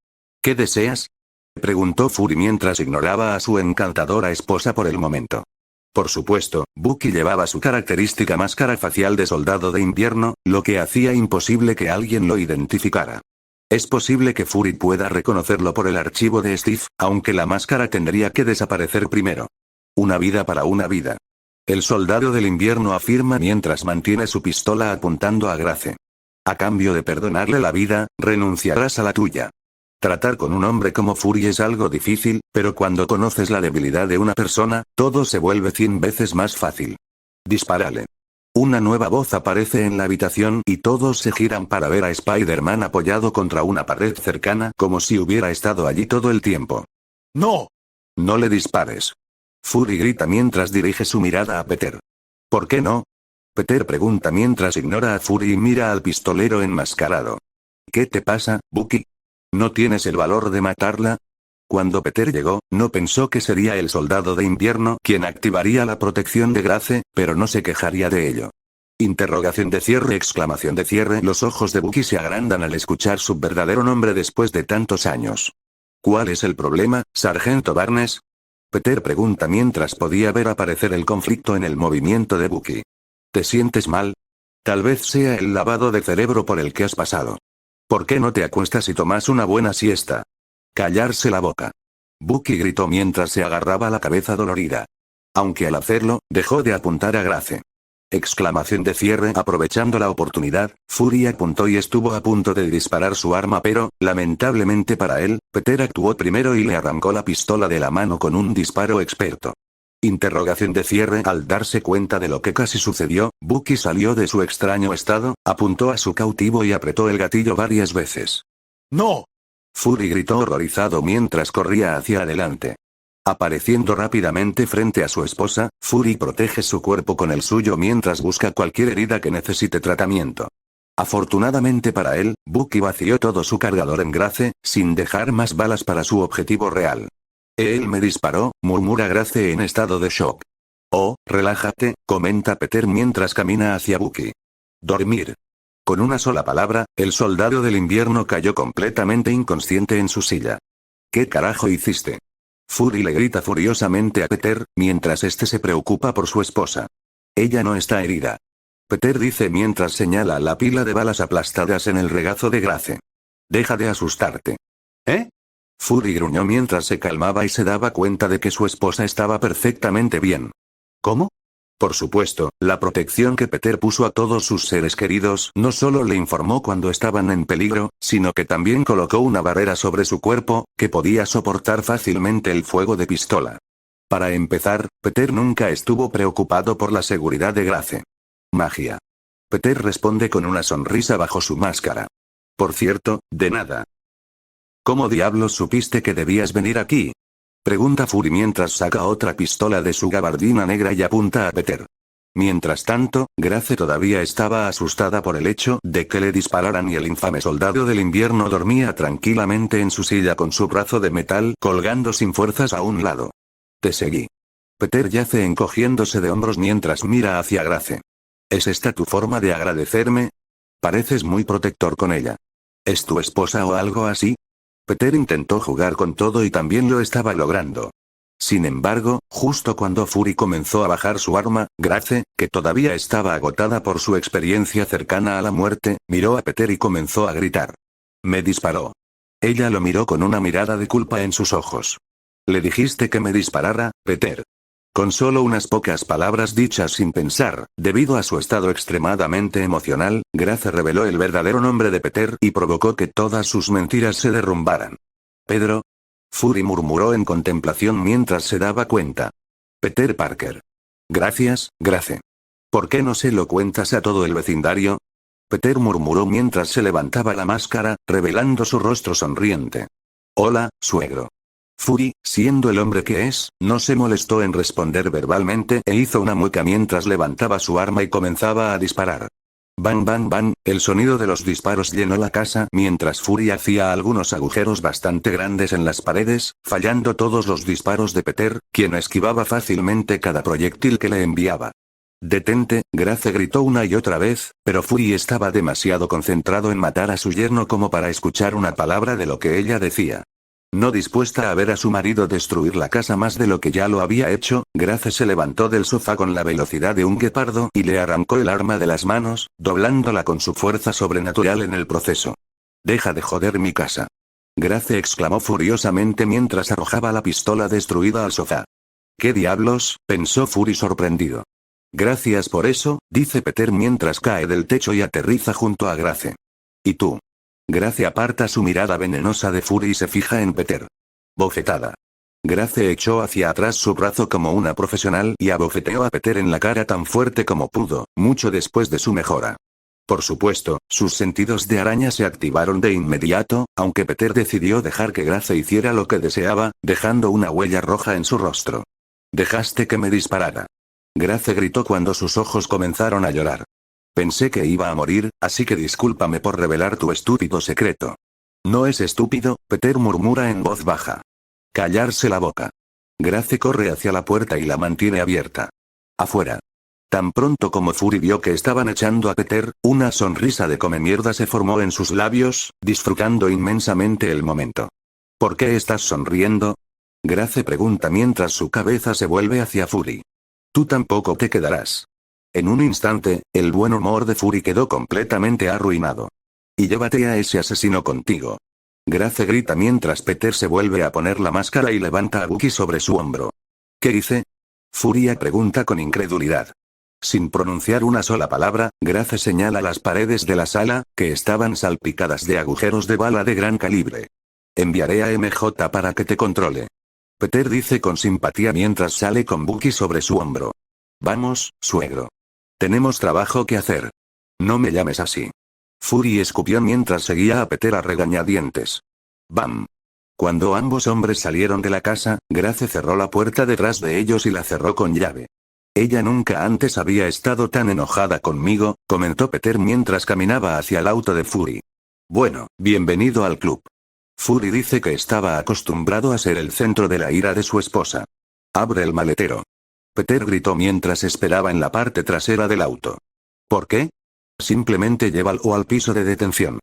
¿Qué deseas? Preguntó Fury mientras ignoraba a su encantadora esposa por el momento. Por supuesto, Bucky llevaba su característica máscara facial de soldado de invierno, lo que hacía imposible que alguien lo identificara. Es posible que Fury pueda reconocerlo por el archivo de Steve, aunque la máscara tendría que desaparecer primero. Una vida para una vida. El soldado del invierno afirma mientras mantiene su pistola apuntando a Grace. A cambio de perdonarle la vida, renunciarás a la tuya. Tratar con un hombre como Fury es algo difícil, pero cuando conoces la debilidad de una persona, todo se vuelve 100 veces más fácil. Dispárale. Una nueva voz aparece en la habitación y todos se giran para ver a Spider-Man apoyado contra una pared cercana como si hubiera estado allí todo el tiempo. ¡No! No le dispares. Fury grita mientras dirige su mirada a Peter. ¿Por qué no? Peter pregunta mientras ignora a Fury y mira al pistolero enmascarado. ¿Qué te pasa, Bucky? ¿No tienes el valor de matarla? Cuando Peter llegó, no pensó que sería el soldado de invierno quien activaría la protección de Grace, pero no se quejaría de ello. Interrogación de cierre, exclamación de cierre. Los ojos de Bucky se agrandan al escuchar su verdadero nombre después de tantos años. ¿Cuál es el problema, Sargento Barnes? Peter pregunta mientras podía ver aparecer el conflicto en el movimiento de Bucky. ¿Te sientes mal? Tal vez sea el lavado de cerebro por el que has pasado. ¿Por qué no te acuestas y tomas una buena siesta? Callarse la boca. Bucky gritó mientras se agarraba la cabeza dolorida. Aunque al hacerlo, dejó de apuntar a Grace. Exclamación de cierre. Aprovechando la oportunidad, Fury apuntó y estuvo a punto de disparar su arma, pero, lamentablemente para él, Peter actuó primero y le arrancó la pistola de la mano con un disparo experto. Interrogación de cierre. Al darse cuenta de lo que casi sucedió, Bucky salió de su extraño estado, apuntó a su cautivo y apretó el gatillo varias veces. ¡No! Fury gritó horrorizado mientras corría hacia adelante. Apareciendo rápidamente frente a su esposa, Fury protege su cuerpo con el suyo mientras busca cualquier herida que necesite tratamiento. Afortunadamente para él, Bucky vació todo su cargador en Grace, sin dejar más balas para su objetivo real. Él me disparó, murmura Grace en estado de shock. Oh, relájate, comenta Peter mientras camina hacia Bucky. Dormir. Con una sola palabra, el soldado del invierno cayó completamente inconsciente en su silla. ¿Qué carajo hiciste? Fury le grita furiosamente a Peter, mientras este se preocupa por su esposa. Ella no está herida. Peter dice mientras señala la pila de balas aplastadas en el regazo de Grace. Deja de asustarte. ¿Eh? Fury gruñó mientras se calmaba y se daba cuenta de que su esposa estaba perfectamente bien. ¿Cómo? Por supuesto, la protección que Peter puso a todos sus seres queridos no solo le informó cuando estaban en peligro, sino que también colocó una barrera sobre su cuerpo, que podía soportar fácilmente el fuego de pistola. Para empezar, Peter nunca estuvo preocupado por la seguridad de Grace. Magia. Peter responde con una sonrisa bajo su máscara. Por cierto, de nada. ¿Cómo diablos supiste que debías venir aquí? Pregunta Fury mientras saca otra pistola de su gabardina negra y apunta a Peter. Mientras tanto, Grace todavía estaba asustada por el hecho de que le dispararan y el infame soldado del invierno dormía tranquilamente en su silla con su brazo de metal colgando sin fuerzas a un lado. Te seguí. Peter yace encogiéndose de hombros mientras mira hacia Grace. ¿Es esta tu forma de agradecerme? Pareces muy protector con ella. ¿Es tu esposa o algo así? Peter intentó jugar con todo y también lo estaba logrando. Sin embargo, justo cuando Fury comenzó a bajar su arma, Grace, que todavía estaba agotada por su experiencia cercana a la muerte, miró a Peter y comenzó a gritar. Me disparó. Ella lo miró con una mirada de culpa en sus ojos. ¿Le dijiste que me disparara, Peter? Con solo unas pocas palabras dichas sin pensar, debido a su estado extremadamente emocional, Grace reveló el verdadero nombre de Peter y provocó que todas sus mentiras se derrumbaran. ¿Pedro? Fury murmuró en contemplación mientras se daba cuenta. Peter Parker. Gracias, Grace. ¿Por qué no se lo cuentas a todo el vecindario? Peter murmuró mientras se levantaba la máscara, revelando su rostro sonriente. Hola, suegro. Fury, siendo el hombre que es, no se molestó en responder verbalmente e hizo una mueca mientras levantaba su arma y comenzaba a disparar. Bang bang bang, el sonido de los disparos llenó la casa mientras Fury hacía algunos agujeros bastante grandes en las paredes, fallando todos los disparos de Peter, quien esquivaba fácilmente cada proyectil que le enviaba. Detente, Grace gritó una y otra vez, pero Fury estaba demasiado concentrado en matar a su yerno como para escuchar una palabra de lo que ella decía. No dispuesta a ver a su marido destruir la casa más de lo que ya lo había hecho, Grace se levantó del sofá con la velocidad de un guepardo y le arrancó el arma de las manos, doblándola con su fuerza sobrenatural en el proceso. Deja de joder mi casa. Grace exclamó furiosamente mientras arrojaba la pistola destruida al sofá. ¿Qué diablos?, pensó Fury sorprendido. Gracias por eso, dice Peter mientras cae del techo y aterriza junto a Grace. ¿Y tú? Grace aparta su mirada venenosa de Fury y se fija en Peter. Bofetada. Grace echó hacia atrás su brazo como una profesional y abofeteó a Peter en la cara tan fuerte como pudo, mucho después de su mejora. Por supuesto, sus sentidos de araña se activaron de inmediato, aunque Peter decidió dejar que Grace hiciera lo que deseaba, dejando una huella roja en su rostro. Dejaste que me disparara. Grace gritó cuando sus ojos comenzaron a llorar. Pensé que iba a morir, así que discúlpame por revelar tu estúpido secreto. No es estúpido, Peter murmura en voz baja. Callarse la boca. Grace corre hacia la puerta y la mantiene abierta. Afuera. Tan pronto como Fury vio que estaban echando a Peter, una sonrisa de comemierda se formó en sus labios, disfrutando inmensamente el momento. ¿Por qué estás sonriendo? Grace pregunta mientras su cabeza se vuelve hacia Fury. Tú tampoco te quedarás. En un instante, el buen humor de Fury quedó completamente arruinado. Y llévate a ese asesino contigo. Grace grita mientras Peter se vuelve a poner la máscara y levanta a Bucky sobre su hombro. ¿Qué dice? Fury pregunta con incredulidad. Sin pronunciar una sola palabra, Grace señala las paredes de la sala, que estaban salpicadas de agujeros de bala de gran calibre. Enviaré a MJ para que te controle. Peter dice con simpatía mientras sale con Bucky sobre su hombro. Vamos, suegro. Tenemos trabajo que hacer. No me llames así. Fury escupió mientras seguía a Peter a regañadientes. ¡Bam! Cuando ambos hombres salieron de la casa, Grace cerró la puerta detrás de ellos y la cerró con llave. Ella nunca antes había estado tan enojada conmigo, comentó Peter mientras caminaba hacia el auto de Fury. Bueno, bienvenido al club. Fury dice que estaba acostumbrado a ser el centro de la ira de su esposa. Abre el maletero. Peter gritó mientras esperaba en la parte trasera del auto. ¿Por qué? Simplemente llévalo al piso de detención.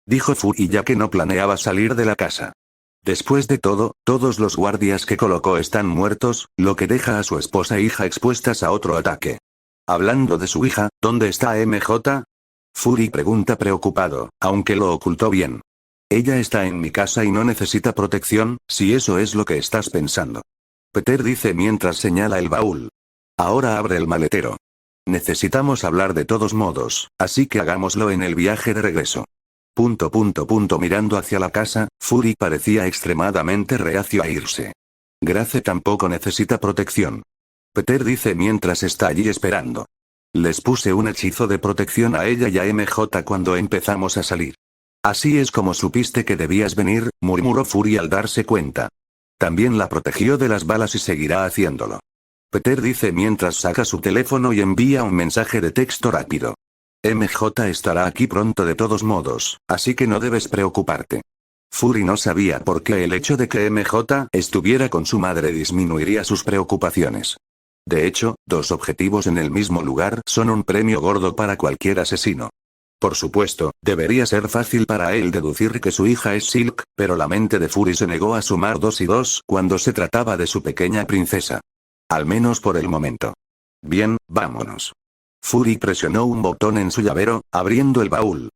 Dijo Fury ya que no planeaba salir de la casa. Después de todo, todos los guardias que colocó están muertos, lo que deja a su esposa e hija expuestas a otro ataque. Hablando de su hija, ¿dónde está MJ? Fury pregunta preocupado, aunque lo ocultó bien. Ella está en mi casa y no necesita protección, si eso es lo que estás pensando. Peter dice mientras señala el baúl. Ahora abre el maletero. Necesitamos hablar de todos modos, así que hagámoslo en el viaje de regreso. Mirando hacia la casa, Fury parecía extremadamente reacio a irse. Grace tampoco necesita protección. Peter dice mientras está allí esperando. Les puse un hechizo de protección a ella y a MJ cuando empezamos a salir. Así es como supiste que debías venir, murmuró Fury al darse cuenta. También la protegió de las balas y seguirá haciéndolo. Peter dice mientras saca su teléfono y envía un mensaje de texto rápido. MJ estará aquí pronto de todos modos, así que no debes preocuparte. Fury no sabía por qué el hecho de que MJ estuviera con su madre disminuiría sus preocupaciones. De hecho, dos objetivos en el mismo lugar son un premio gordo para cualquier asesino. Por supuesto, debería ser fácil para él deducir que su hija es Silk, pero la mente de Fury se negó a sumar 2 y 2 cuando se trataba de su pequeña princesa. Al menos por el momento. Bien, vámonos. Fury presionó un botón en su llavero, abriendo el baúl.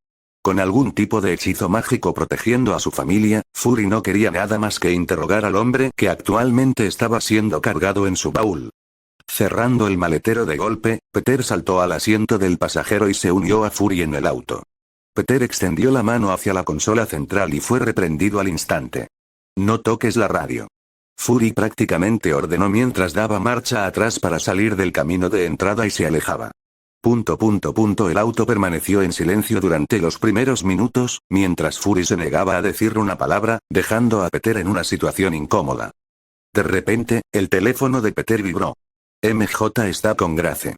Con algún tipo de hechizo mágico protegiendo a su familia, Fury no quería nada más que interrogar al hombre que actualmente estaba siendo cargado en su baúl. Cerrando el maletero de golpe, Peter saltó al asiento del pasajero y se unió a Fury en el auto. Peter extendió la mano hacia la consola central y fue reprendido al instante. No toques la radio. Fury prácticamente ordenó mientras daba marcha atrás para salir del camino de entrada y se alejaba. El auto permaneció en silencio durante los primeros minutos, mientras Fury se negaba a decir una palabra, dejando a Peter en una situación incómoda. De repente, el teléfono de Peter vibró. MJ está con Grace.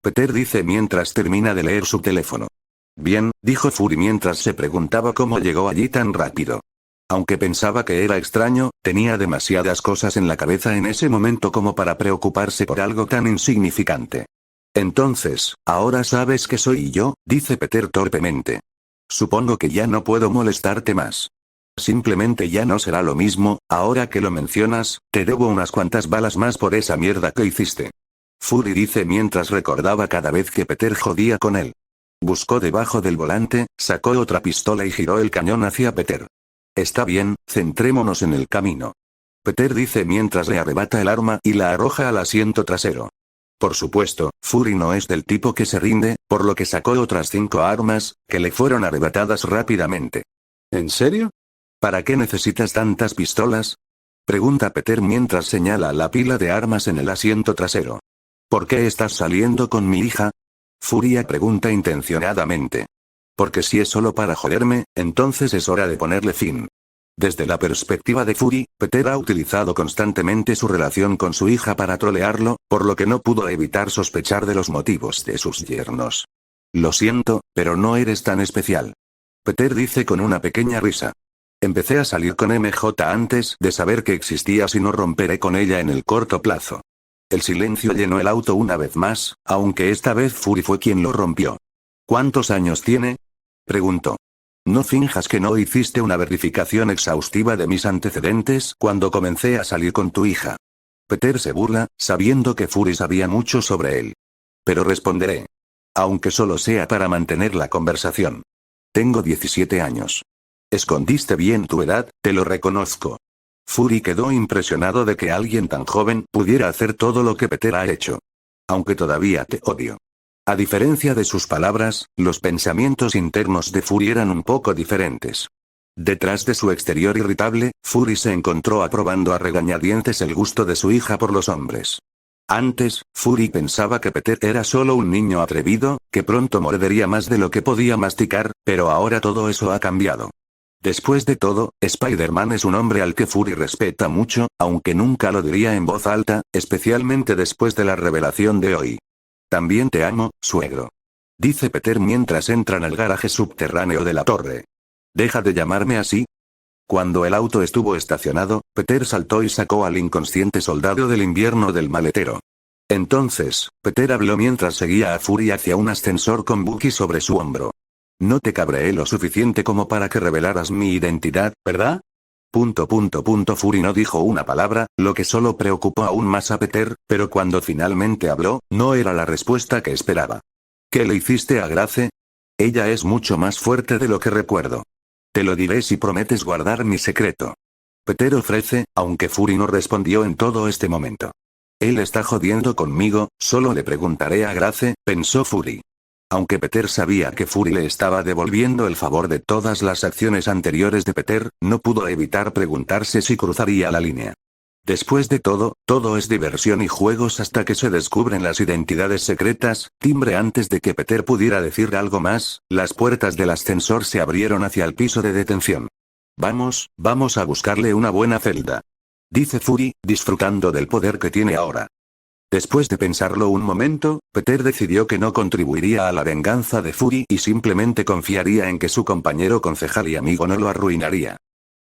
Peter dice mientras termina de leer su teléfono. Bien, dijo Fury mientras se preguntaba cómo llegó allí tan rápido. Aunque pensaba que era extraño, tenía demasiadas cosas en la cabeza en ese momento como para preocuparse por algo tan insignificante. Entonces, ahora sabes que soy yo, dice Peter torpemente. Supongo que ya no puedo molestarte más. Simplemente ya no será lo mismo, ahora que lo mencionas, te debo unas cuantas balas más por esa mierda que hiciste. Fury dice mientras recordaba cada vez que Peter jodía con él. Buscó debajo del volante, sacó otra pistola y giró el cañón hacia Peter. Está bien, centrémonos en el camino. Peter dice mientras le arrebata el arma y la arroja al asiento trasero. Por supuesto, Fury no es del tipo que se rinde, por lo que sacó otras 5 armas, que le fueron arrebatadas rápidamente. ¿En serio? ¿Para qué necesitas tantas pistolas? Pregunta Peter mientras señala la pila de armas en el asiento trasero. ¿Por qué estás saliendo con mi hija? Fury pregunta intencionadamente. Porque si es solo para joderme, entonces es hora de ponerle fin. Desde la perspectiva de Fury, Peter ha utilizado constantemente su relación con su hija para trolearlo, por lo que no pudo evitar sospechar de los motivos de sus yernos. Lo siento, pero no eres tan especial. Peter dice con una pequeña risa. Empecé a salir con MJ antes de saber que existías y no romperé con ella en el corto plazo. El silencio llenó el auto una vez más, aunque esta vez Fury fue quien lo rompió. ¿Cuántos años tiene? Preguntó. No finjas que no hiciste una verificación exhaustiva de mis antecedentes cuando comencé a salir con tu hija. Peter se burla, sabiendo que Fury sabía mucho sobre él. Pero responderé. Aunque solo sea para mantener la conversación. Tengo 17 años. Escondiste bien tu edad, te lo reconozco. Fury quedó impresionado de que alguien tan joven pudiera hacer todo lo que Peter ha hecho. Aunque todavía te odio. A diferencia de sus palabras, los pensamientos internos de Fury eran un poco diferentes. Detrás de su exterior irritable, Fury se encontró aprobando a regañadientes el gusto de su hija por los hombres. Antes, Fury pensaba que Peter era solo un niño atrevido, que pronto mordería más de lo que podía masticar, pero ahora todo eso ha cambiado. Después de todo, Spider-Man es un hombre al que Fury respeta mucho, aunque nunca lo diría en voz alta, especialmente después de la revelación de hoy. También te amo, suegro. Dice Peter mientras entran al garaje subterráneo de la torre. ¿Deja de llamarme así? Cuando el auto estuvo estacionado, Peter saltó y sacó al inconsciente soldado del invierno del maletero. Entonces, Peter habló mientras seguía a Fury hacia un ascensor con Bucky sobre su hombro. No te cabreé lo suficiente como para que revelaras mi identidad, ¿verdad? Fury no dijo una palabra, lo que solo preocupó aún más a Peter, pero cuando finalmente habló, no era la respuesta que esperaba. ¿Qué le hiciste a Grace? Ella es mucho más fuerte de lo que recuerdo. Te lo diré si prometes guardar mi secreto. Peter ofrece, aunque Fury no respondió en todo este momento. Él está jodiendo conmigo, solo le preguntaré a Grace, pensó Fury. Aunque Peter sabía que Fury le estaba devolviendo el favor de todas las acciones anteriores de Peter, no pudo evitar preguntarse si cruzaría la línea. Después de todo es diversión y juegos hasta que se descubren las identidades secretas. Timbre. Antes de que Peter pudiera decir algo más, las puertas del ascensor se abrieron hacia el piso de detención. Vamos a buscarle una buena celda, dice Fury, disfrutando del poder que tiene ahora. Después de pensarlo un momento, Peter decidió que no contribuiría a la venganza de Fury y simplemente confiaría en que su compañero concejal y amigo no lo arruinaría.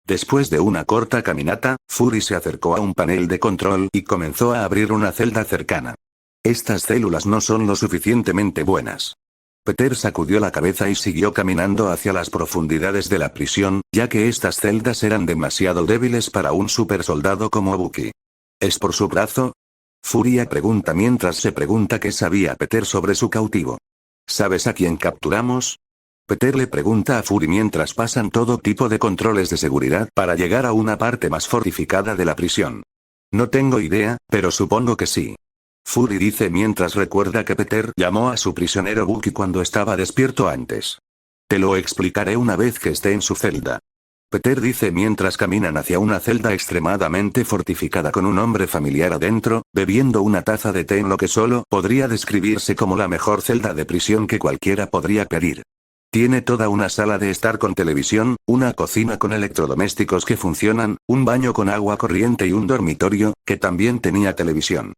Después de una corta caminata, Fury se acercó a un panel de control y comenzó a abrir una celda cercana. Estas células no son lo suficientemente buenas. Peter sacudió la cabeza y siguió caminando hacia las profundidades de la prisión, ya que estas celdas eran demasiado débiles para un supersoldado como Bucky. ¿Es por su brazo? Fury pregunta mientras se pregunta qué sabía Peter sobre su cautivo. ¿Sabes a quién capturamos? Peter le pregunta a Fury mientras pasan todo tipo de controles de seguridad para llegar a una parte más fortificada de la prisión. No tengo idea, pero supongo que sí. Fury dice mientras recuerda que Peter llamó a su prisionero Bucky cuando estaba despierto antes. Te lo explicaré una vez que esté en su celda. Peter dice mientras caminan hacia una celda extremadamente fortificada con un hombre familiar adentro, bebiendo una taza de té en lo que solo podría describirse como la mejor celda de prisión que cualquiera podría pedir. Tiene toda una sala de estar con televisión, una cocina con electrodomésticos que funcionan, un baño con agua corriente y un dormitorio, que también tenía televisión.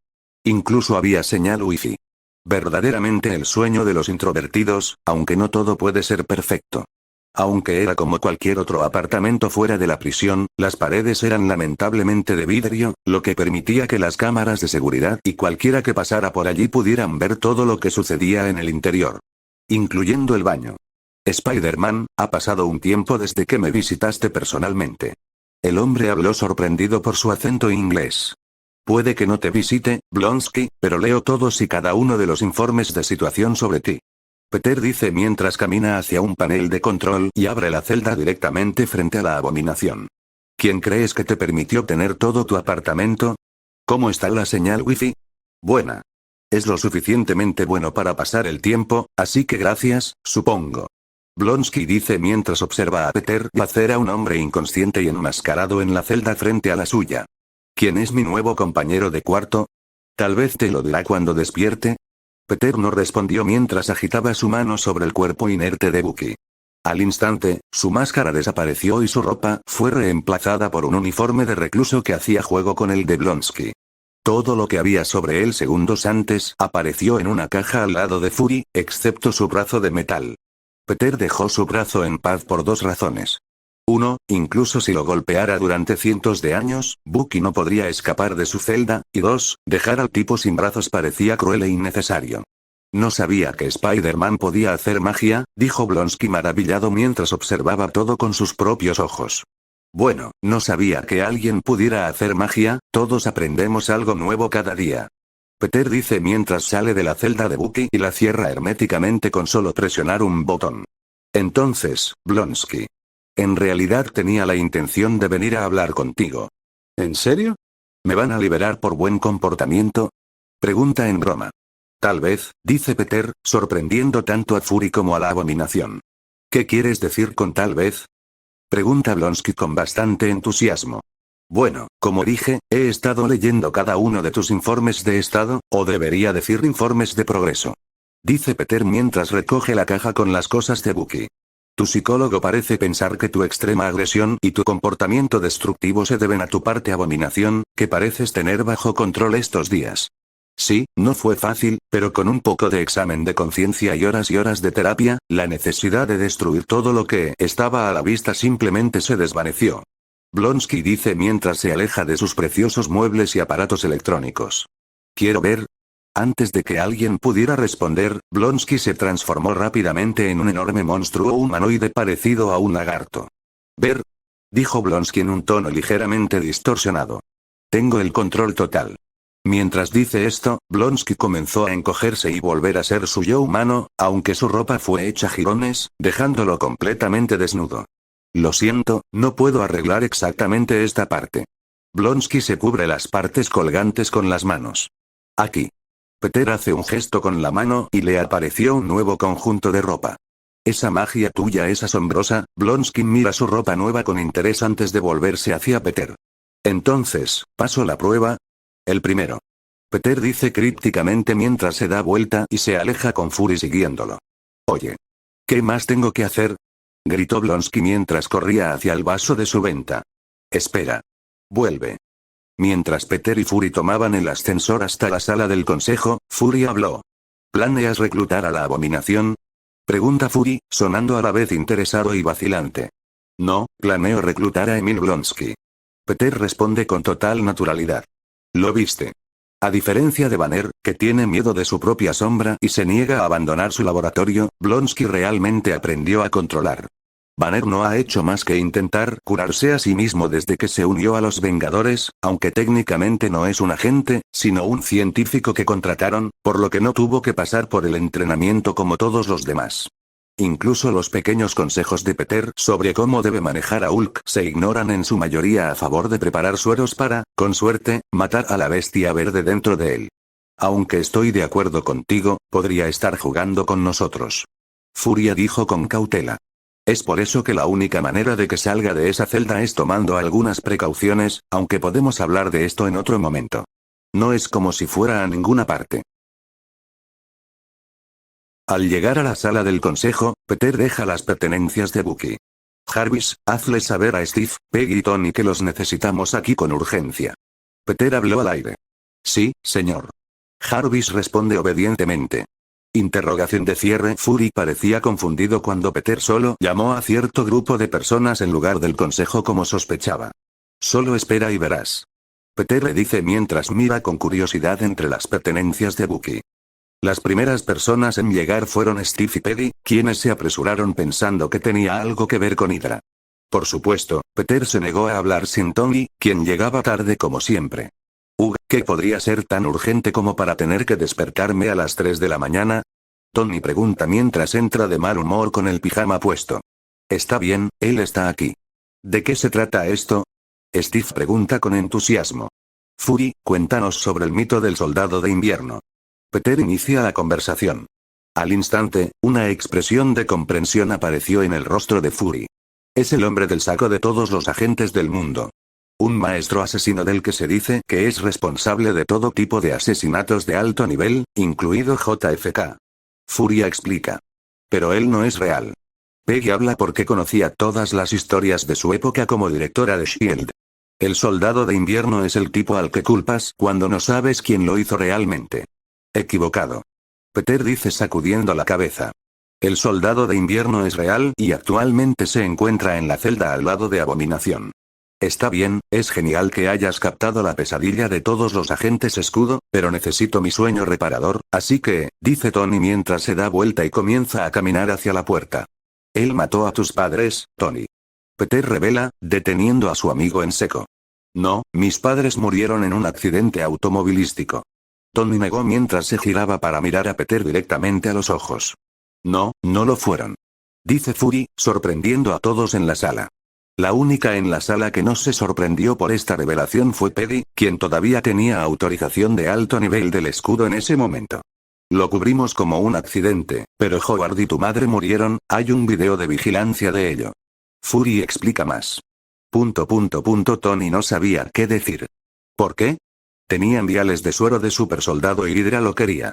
Incluso había señal wifi. Verdaderamente el sueño de los introvertidos, aunque no todo puede ser perfecto. Aunque era como cualquier otro apartamento fuera de la prisión, las paredes eran lamentablemente de vidrio, lo que permitía que las cámaras de seguridad y cualquiera que pasara por allí pudieran ver todo lo que sucedía en el interior. Incluyendo el baño. Spider-Man, ha pasado un tiempo desde que me visitaste personalmente. El hombre habló sorprendido por su acento inglés. Puede que no te visite, Blonsky, pero leo todos y cada uno de los informes de situación sobre ti. Peter dice mientras camina hacia un panel de control y abre la celda directamente frente a la abominación. ¿Quién crees que te permitió tener todo tu apartamento? ¿Cómo está la señal wifi? Buena. Es lo suficientemente bueno para pasar el tiempo, así que gracias, supongo. Blonsky dice mientras observa a Peter yacer a un hombre inconsciente y enmascarado en la celda frente a la suya. ¿Quién es mi nuevo compañero de cuarto? Tal vez te lo dirá cuando despierte. Peter no respondió mientras agitaba su mano sobre el cuerpo inerte de Bucky. Al instante, su máscara desapareció y su ropa fue reemplazada por un uniforme de recluso que hacía juego con el de Blonsky. Todo lo que había sobre él segundos antes apareció en una caja al lado de Fury, excepto su brazo de metal. Peter dejó su brazo en paz por dos razones. 1, incluso si lo golpeara durante cientos de años, Bucky no podría escapar de su celda, y 2, dejar al tipo sin brazos parecía cruel e innecesario. No sabía que Spider-Man podía hacer magia, dijo Blonsky maravillado mientras observaba todo con sus propios ojos. Bueno, no sabía que alguien pudiera hacer magia, todos aprendemos algo nuevo cada día. Peter dice mientras sale de la celda de Bucky y la cierra herméticamente con solo presionar un botón. Entonces, Blonsky. En realidad tenía la intención de venir a hablar contigo. ¿En serio? ¿Me van a liberar por buen comportamiento? Pregunta en broma. Tal vez, dice Peter, sorprendiendo tanto a Fury como a la abominación. ¿Qué quieres decir con tal vez? Pregunta Blonsky con bastante entusiasmo. Bueno, como dije, he estado leyendo cada uno de tus informes de estado, o debería decir informes de progreso. Dice Peter mientras recoge la caja con las cosas de Bucky. Tu psicólogo parece pensar que tu extrema agresión y tu comportamiento destructivo se deben a tu parte abominación, que pareces tener bajo control estos días. Sí, no fue fácil, pero con un poco de examen de conciencia y horas de terapia, la necesidad de destruir todo lo que estaba a la vista simplemente se desvaneció. Blonsky dice mientras se aleja de sus preciosos muebles y aparatos electrónicos. Quiero ver. Antes de que alguien pudiera responder, Blonsky se transformó rápidamente en un enorme monstruo humanoide parecido a un lagarto. Ver. Dijo Blonsky en un tono ligeramente distorsionado. Tengo el control total. Mientras dice esto, Blonsky comenzó a encogerse y volver a ser su yo humano, aunque su ropa fue hecha jirones, dejándolo completamente desnudo. Lo siento, no puedo arreglar exactamente esta parte. Blonsky se cubre las partes colgantes con las manos. Aquí. Peter hace un gesto con la mano y le apareció un nuevo conjunto de ropa. Esa magia tuya es asombrosa. Blonsky mira su ropa nueva con interés antes de volverse hacia Peter. Entonces, ¿paso la prueba? El primero. Peter dice crípticamente mientras se da vuelta y se aleja con Fury siguiéndolo. Oye. ¿Qué más tengo que hacer? Gritó Blonsky mientras corría hacia el vaso de su venta. Espera. Vuelve. Mientras Peter y Fury tomaban el ascensor hasta la sala del consejo, Fury habló. ¿Planeas reclutar a la abominación? Pregunta Fury, sonando a la vez interesado y vacilante. No, planeo reclutar a Emil Blonsky. Peter responde con total naturalidad. ¿Lo viste? A diferencia de Banner, que tiene miedo de su propia sombra y se niega a abandonar su laboratorio, Blonsky realmente aprendió a controlar. Banner no ha hecho más que intentar curarse a sí mismo desde que se unió a los Vengadores, aunque técnicamente no es un agente, sino un científico que contrataron, por lo que no tuvo que pasar por el entrenamiento como todos los demás. Incluso los pequeños consejos de Peter sobre cómo debe manejar a Hulk se ignoran en su mayoría a favor de preparar sueros para, con suerte, matar a la bestia verde dentro de él. Aunque estoy de acuerdo contigo, podría estar jugando con nosotros. Furia dijo con cautela. Es por eso que la única manera de que salga de esa celda es tomando algunas precauciones, aunque podemos hablar de esto en otro momento. No es como si fuera a ninguna parte. Al llegar a la sala del consejo, Peter deja las pertenencias de Bucky. Jarvis, hazle saber a Steve, Peggy y Tony que los necesitamos aquí con urgencia. Peter habló al aire. Sí, señor. Jarvis responde obedientemente. Interrogación de cierre. Fury parecía confundido cuando Peter solo llamó a cierto grupo de personas en lugar del consejo como sospechaba. Solo espera y verás. Peter le dice mientras mira con curiosidad entre las pertenencias de Bucky. Las primeras personas en llegar fueron Steve y Peggy, quienes se apresuraron pensando que tenía algo que ver con Hydra. Por supuesto, Peter se negó a hablar sin Tony, quien llegaba tarde como siempre. ¿Qué podría ser tan urgente como para tener que despertarme a las 3 de la mañana? Tony pregunta mientras entra de mal humor con el pijama puesto. Está bien, él está aquí. ¿De qué se trata esto? Steve pregunta con entusiasmo. Fury, cuéntanos sobre el mito del soldado de invierno. Peter inicia la conversación. Al instante, una expresión de comprensión apareció en el rostro de Fury. Es el hombre del saco de todos los agentes del mundo. Un maestro asesino del que se dice que es responsable de todo tipo de asesinatos de alto nivel, incluido JFK. Fury explica. Pero él no es real. Peggy habla porque conocía todas las historias de su época como directora de S.H.I.E.L.D. El soldado de invierno es el tipo al que culpas cuando no sabes quién lo hizo realmente. Equivocado. Peter dice sacudiendo la cabeza. El soldado de invierno es real y actualmente se encuentra en la celda al lado de Abominación. Está bien, es genial que hayas captado la pesadilla de todos los agentes escudo, pero necesito mi sueño reparador, así que, dice Tony mientras se da vuelta y comienza a caminar hacia la puerta. Él mató a tus padres, Tony. Peter revela, deteniendo a su amigo en seco. No, mis padres murieron en un accidente automovilístico. Tony negó mientras se giraba para mirar a Peter directamente a los ojos. No, no lo fueron. Dice Fury, sorprendiendo a todos en la sala. La única en la sala que no se sorprendió por esta revelación fue Peggy, quien todavía tenía autorización de alto nivel del escudo en ese momento. Lo cubrimos como un accidente, pero Howard y tu madre murieron, hay un video de vigilancia de ello. Fury explica más. Tony no sabía qué decir. ¿Por qué? Tenían viales de suero de supersoldado y Hydra lo quería.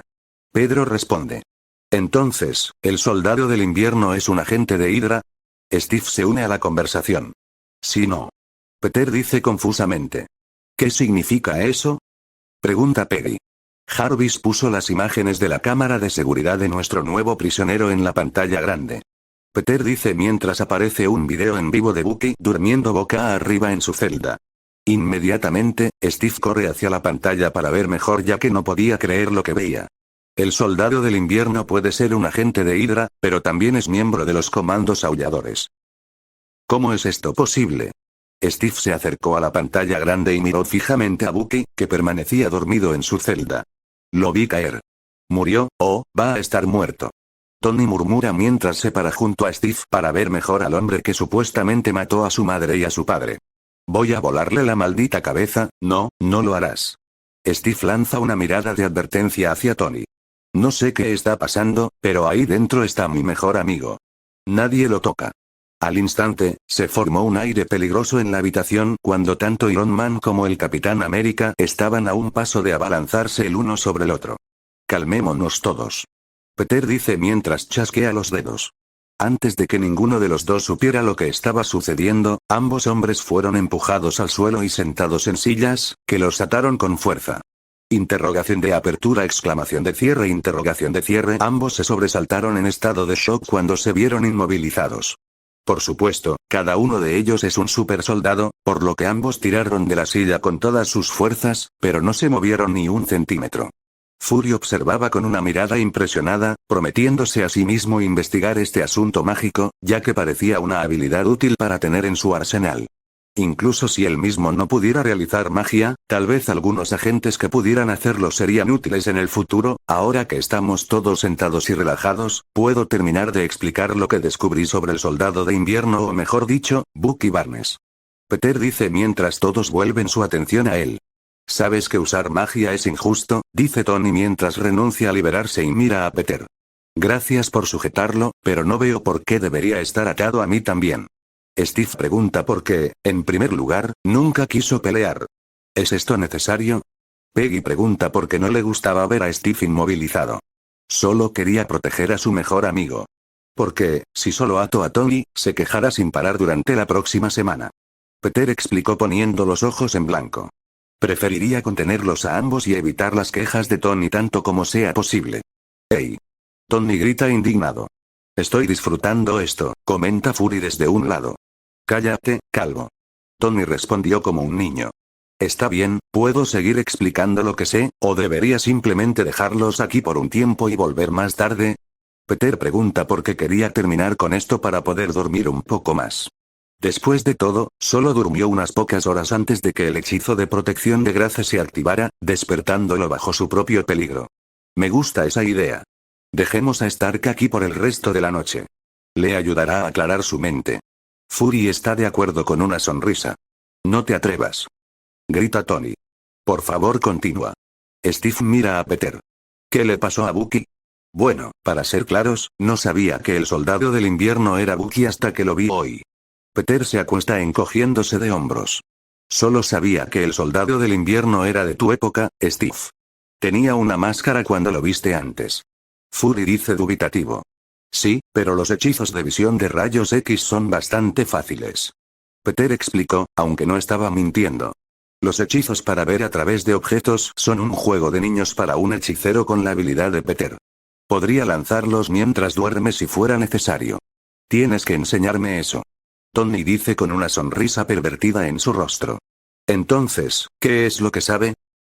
Pedro responde. Entonces, ¿el soldado del invierno es un agente de Hydra? Steve se une a la conversación. Sí, no. Peter dice confusamente. ¿Qué significa eso? Pregunta Peggy. Jarvis puso las imágenes de la cámara de seguridad de nuestro nuevo prisionero en la pantalla grande. Peter dice mientras aparece un video en vivo de Bucky durmiendo boca arriba en su celda. Inmediatamente, Steve corre hacia la pantalla para ver mejor ya que no podía creer lo que veía. El soldado del invierno puede ser un agente de Hydra, pero también es miembro de los comandos aulladores. ¿Cómo es esto posible? Steve se acercó a la pantalla grande y miró fijamente a Bucky, que permanecía dormido en su celda. Lo vi caer. Murió, o va a estar muerto. Tony murmura mientras se para junto a Steve para ver mejor al hombre que supuestamente mató a su madre y a su padre. Voy a volarle la maldita cabeza, no, no lo harás. Steve lanza una mirada de advertencia hacia Tony. No sé qué está pasando, pero ahí dentro está mi mejor amigo. Nadie lo toca. Al instante, se formó un aire peligroso en la habitación cuando tanto Iron Man como el Capitán América estaban a un paso de abalanzarse el uno sobre el otro. Calmémonos todos. Peter dice mientras chasquea los dedos. Antes de que ninguno de los dos supiera lo que estaba sucediendo, ambos hombres fueron empujados al suelo y sentados en sillas, que los ataron con fuerza. Interrogación de apertura, exclamación de cierre, interrogación de cierre. Ambos se sobresaltaron en estado de shock cuando se vieron inmovilizados. Por supuesto, cada uno de ellos es un super soldado, por lo que ambos tiraron de la silla con todas sus fuerzas, pero no se movieron ni un centímetro. Fury observaba con una mirada impresionada, prometiéndose a sí mismo investigar este asunto mágico, ya que parecía una habilidad útil para tener en su arsenal. Incluso si él mismo no pudiera realizar magia, tal vez algunos agentes que pudieran hacerlo serían útiles en el futuro. Ahora que estamos todos sentados y relajados, puedo terminar de explicar lo que descubrí sobre el soldado de invierno, o mejor dicho, Bucky Barnes. Peter dice mientras todos vuelven su atención a él. ¿Sabes que usar magia es injusto?, dice Tony mientras renuncia a liberarse y mira a Peter. Gracias por sujetarlo, pero no veo por qué debería estar atado a mí también. Steve pregunta por qué, en primer lugar, nunca quiso pelear. ¿Es esto necesario? Peggy pregunta por qué no le gustaba ver a Steve inmovilizado. Solo quería proteger a su mejor amigo. Porque, si solo ato a Tony, se quejará sin parar durante la próxima semana. Peter explicó poniendo los ojos en blanco. Preferiría contenerlos a ambos y evitar las quejas de Tony tanto como sea posible. ¡Ey! Tony grita indignado. Estoy disfrutando esto, comenta Fury desde un lado. Cállate, calvo. Tony respondió como un niño. Está bien, puedo seguir explicando lo que sé, o debería simplemente dejarlos aquí por un tiempo y volver más tarde. Peter pregunta por qué quería terminar con esto para poder dormir un poco más. Después de todo, solo durmió unas pocas horas antes de que el hechizo de protección de Grace se activara, despertándolo bajo su propio peligro. Me gusta esa idea. Dejemos a Stark aquí por el resto de la noche. Le ayudará a aclarar su mente. Fury está de acuerdo con una sonrisa. No te atrevas. Grita Tony. Por favor, continúa. Steve mira a Peter. ¿Qué le pasó a Bucky? Bueno, para ser claros, no sabía que el soldado del invierno era Bucky hasta que lo vi hoy. Peter se acuesta encogiéndose de hombros. Solo sabía que el soldado del invierno era de tu época, Steve. Tenía una máscara cuando lo viste antes. Fury dice dubitativo. Sí, pero los hechizos de visión de rayos X son bastante fáciles. Peter explicó, aunque no estaba mintiendo. Los hechizos para ver a través de objetos son un juego de niños para un hechicero con la habilidad de Peter. Podría lanzarlos mientras duerme si fuera necesario. Tienes que enseñarme eso. Tony dice con una sonrisa pervertida en su rostro. Entonces, ¿qué es lo que sabe?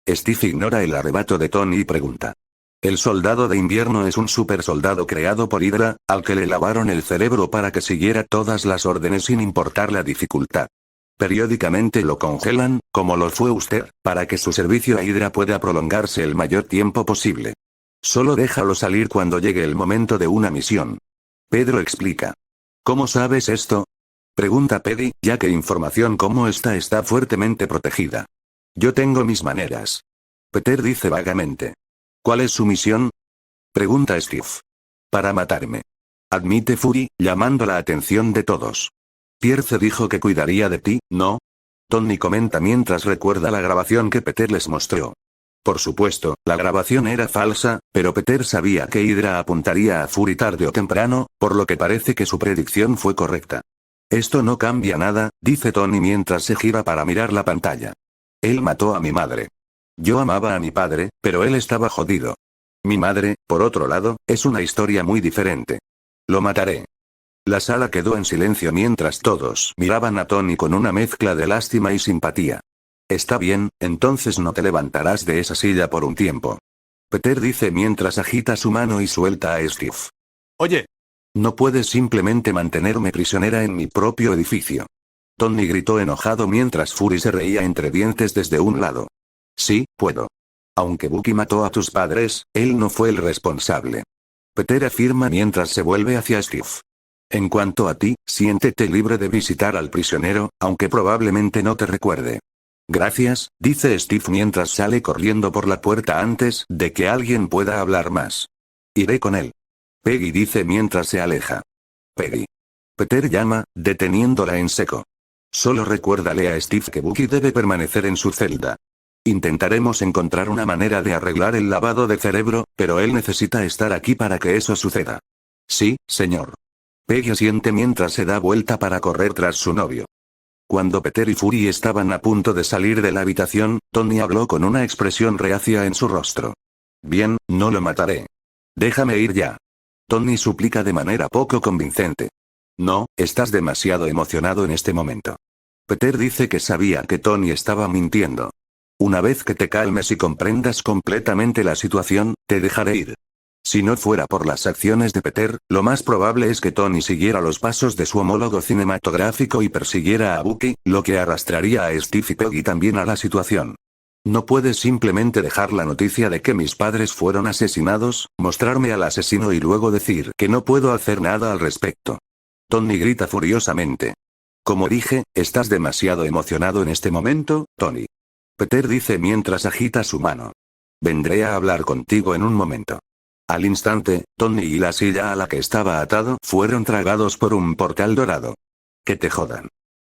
Steve ignora el arrebato de Tony y pregunta. El soldado de invierno es un super soldado creado por Hydra, al que le lavaron el cerebro para que siguiera todas las órdenes sin importar la dificultad. Periódicamente lo congelan, como lo fue usted, para que su servicio a Hydra pueda prolongarse el mayor tiempo posible. Solo déjalo salir cuando llegue el momento de una misión. Pedro explica. ¿Cómo sabes esto? Pregunta Peggy, ya que información como esta está fuertemente protegida. Yo tengo mis maneras. Peter dice vagamente. ¿Cuál es su misión? Pregunta Steve. Para matarme. Admite Fury, llamando la atención de todos. Pierce dijo que cuidaría de ti, ¿no? Tony comenta mientras recuerda la grabación que Peter les mostró. Por supuesto, la grabación era falsa, pero Peter sabía que Hydra apuntaría a Fury tarde o temprano, por lo que parece que su predicción fue correcta. Esto no cambia nada, dice Tony mientras se gira para mirar la pantalla. Él mató a mi madre. Yo amaba a mi padre, pero él estaba jodido. Mi madre, por otro lado, es una historia muy diferente. Lo mataré. La sala quedó en silencio mientras todos miraban a Tony con una mezcla de lástima y simpatía. Está bien, entonces no te levantarás de esa silla por un tiempo. Peter dice mientras agita su mano y suelta a Steve. Oye. No puedes simplemente mantenerme prisionera en mi propio edificio. Tony gritó enojado mientras Fury se reía entre dientes desde un lado. Sí, puedo. Aunque Bucky mató a tus padres, él no fue el responsable. Peter afirma mientras se vuelve hacia Steve. En cuanto a ti, siéntete libre de visitar al prisionero, aunque probablemente no te recuerde. Gracias, dice Steve mientras sale corriendo por la puerta antes de que alguien pueda hablar más. Iré con él. Peggy dice mientras se aleja. Peggy. Peter llama, deteniéndola en seco. Solo recuérdale a Steve que Bucky debe permanecer en su celda. Intentaremos encontrar una manera de arreglar el lavado de cerebro, pero él necesita estar aquí para que eso suceda. Sí, señor. Peggy asiente mientras se da vuelta para correr tras su novio. Cuando Peter y Fury estaban a punto de salir de la habitación, Tony habló con una expresión reacia en su rostro. Bien, no lo mataré. Déjame ir ya. Tony suplica de manera poco convincente. No, estás demasiado emocionado en este momento. Peter dice que sabía que Tony estaba mintiendo. Una vez que te calmes y comprendas completamente la situación, te dejaré ir. Si no fuera por las acciones de Peter, lo más probable es que Tony siguiera los pasos de su homólogo cinematográfico y persiguiera a Bucky, lo que arrastraría a Steve y Peggy también a la situación. No puedes simplemente dejar la noticia de que mis padres fueron asesinados, mostrarme al asesino y luego decir que no puedo hacer nada al respecto. Tony grita furiosamente. Como dije, estás demasiado emocionado en este momento, Tony. Peter dice mientras agita su mano. Vendré a hablar contigo en un momento. Al instante, Tony y la silla a la que estaba atado fueron tragados por un portal dorado. Que te jodan.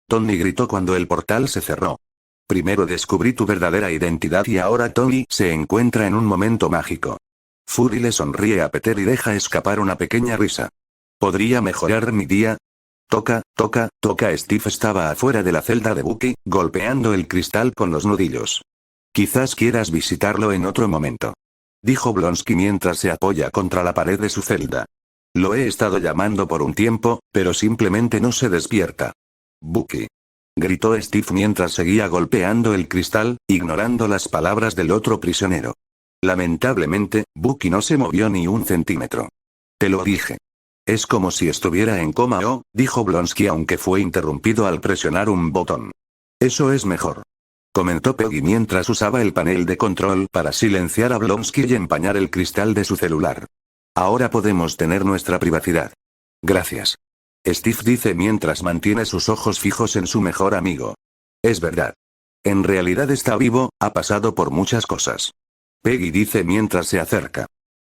Tony gritó cuando el portal se cerró. Primero descubrí tu verdadera identidad y ahora Tony se encuentra en un momento mágico. Fury le sonríe a Peter y deja escapar una pequeña risa. ¿Podría mejorar mi día? Toca. Steve estaba afuera de la celda de Bucky, golpeando el cristal con los nudillos. Quizás quieras visitarlo en otro momento. Dijo Blonsky mientras se apoya contra la pared de su celda. Lo he estado llamando por un tiempo, pero simplemente no se despierta. Bucky. Gritó Steve mientras seguía golpeando el cristal, ignorando las palabras del otro prisionero. Lamentablemente, Bucky no se movió ni un centímetro. Te lo dije. Es como si estuviera en coma dijo Blonsky aunque fue interrumpido al presionar un botón. Eso es mejor. Comentó Peggy mientras usaba el panel de control para silenciar a Blonsky y empañar el cristal de su celular. Ahora podemos tener nuestra privacidad. Gracias. Steve dice mientras mantiene sus ojos fijos en su mejor amigo. Es verdad. En realidad está vivo, ha pasado por muchas cosas. Peggy dice mientras se acerca.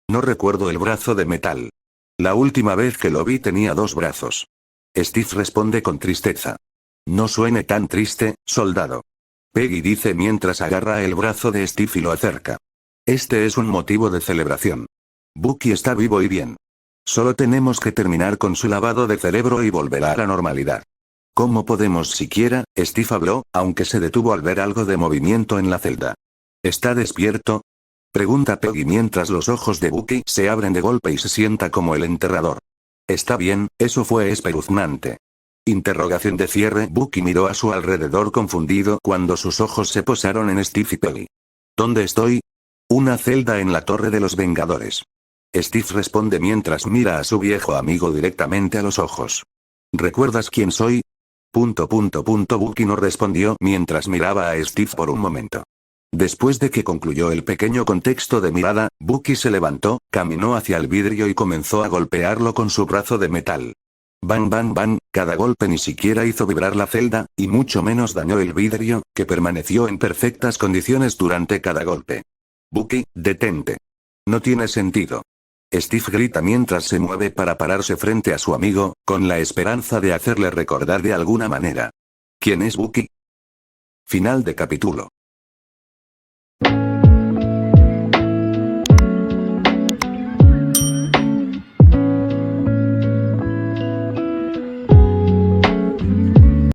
No recuerdo el brazo de metal. La última vez que lo vi tenía 2 brazos. Steve responde con tristeza. No suene tan triste, soldado. Peggy dice mientras agarra el brazo de Steve y lo acerca. Este es un motivo de celebración. Bucky está vivo y bien. Solo tenemos que terminar con su lavado de cerebro y volverá a la normalidad. ¿Cómo podemos siquiera? Steve habló, aunque se detuvo al ver algo de movimiento en la celda. ¿Está despierto? Pregunta Peggy mientras los ojos de Bucky se abren de golpe y se sienta como el enterrador. Está bien, eso fue espeluznante. Interrogación de cierre. Bucky miró a su alrededor confundido cuando sus ojos se posaron en Steve y Peggy. ¿Dónde estoy? Una celda en la Torre de los Vengadores. Steve responde mientras mira a su viejo amigo directamente a los ojos. ¿Recuerdas quién soy? Bucky no respondió mientras miraba a Steve por un momento. Después de que concluyó el pequeño contexto de mirada, Bucky se levantó, caminó hacia el vidrio y comenzó a golpearlo con su brazo de metal. Bang bang bang, cada golpe ni siquiera hizo vibrar la celda, y mucho menos dañó el vidrio, que permaneció en perfectas condiciones durante cada golpe. Bucky, detente. No tiene sentido. Steve grita mientras se mueve para pararse frente a su amigo, con la esperanza de hacerle recordar de alguna manera. ¿Quién es Bucky? Final de capítulo.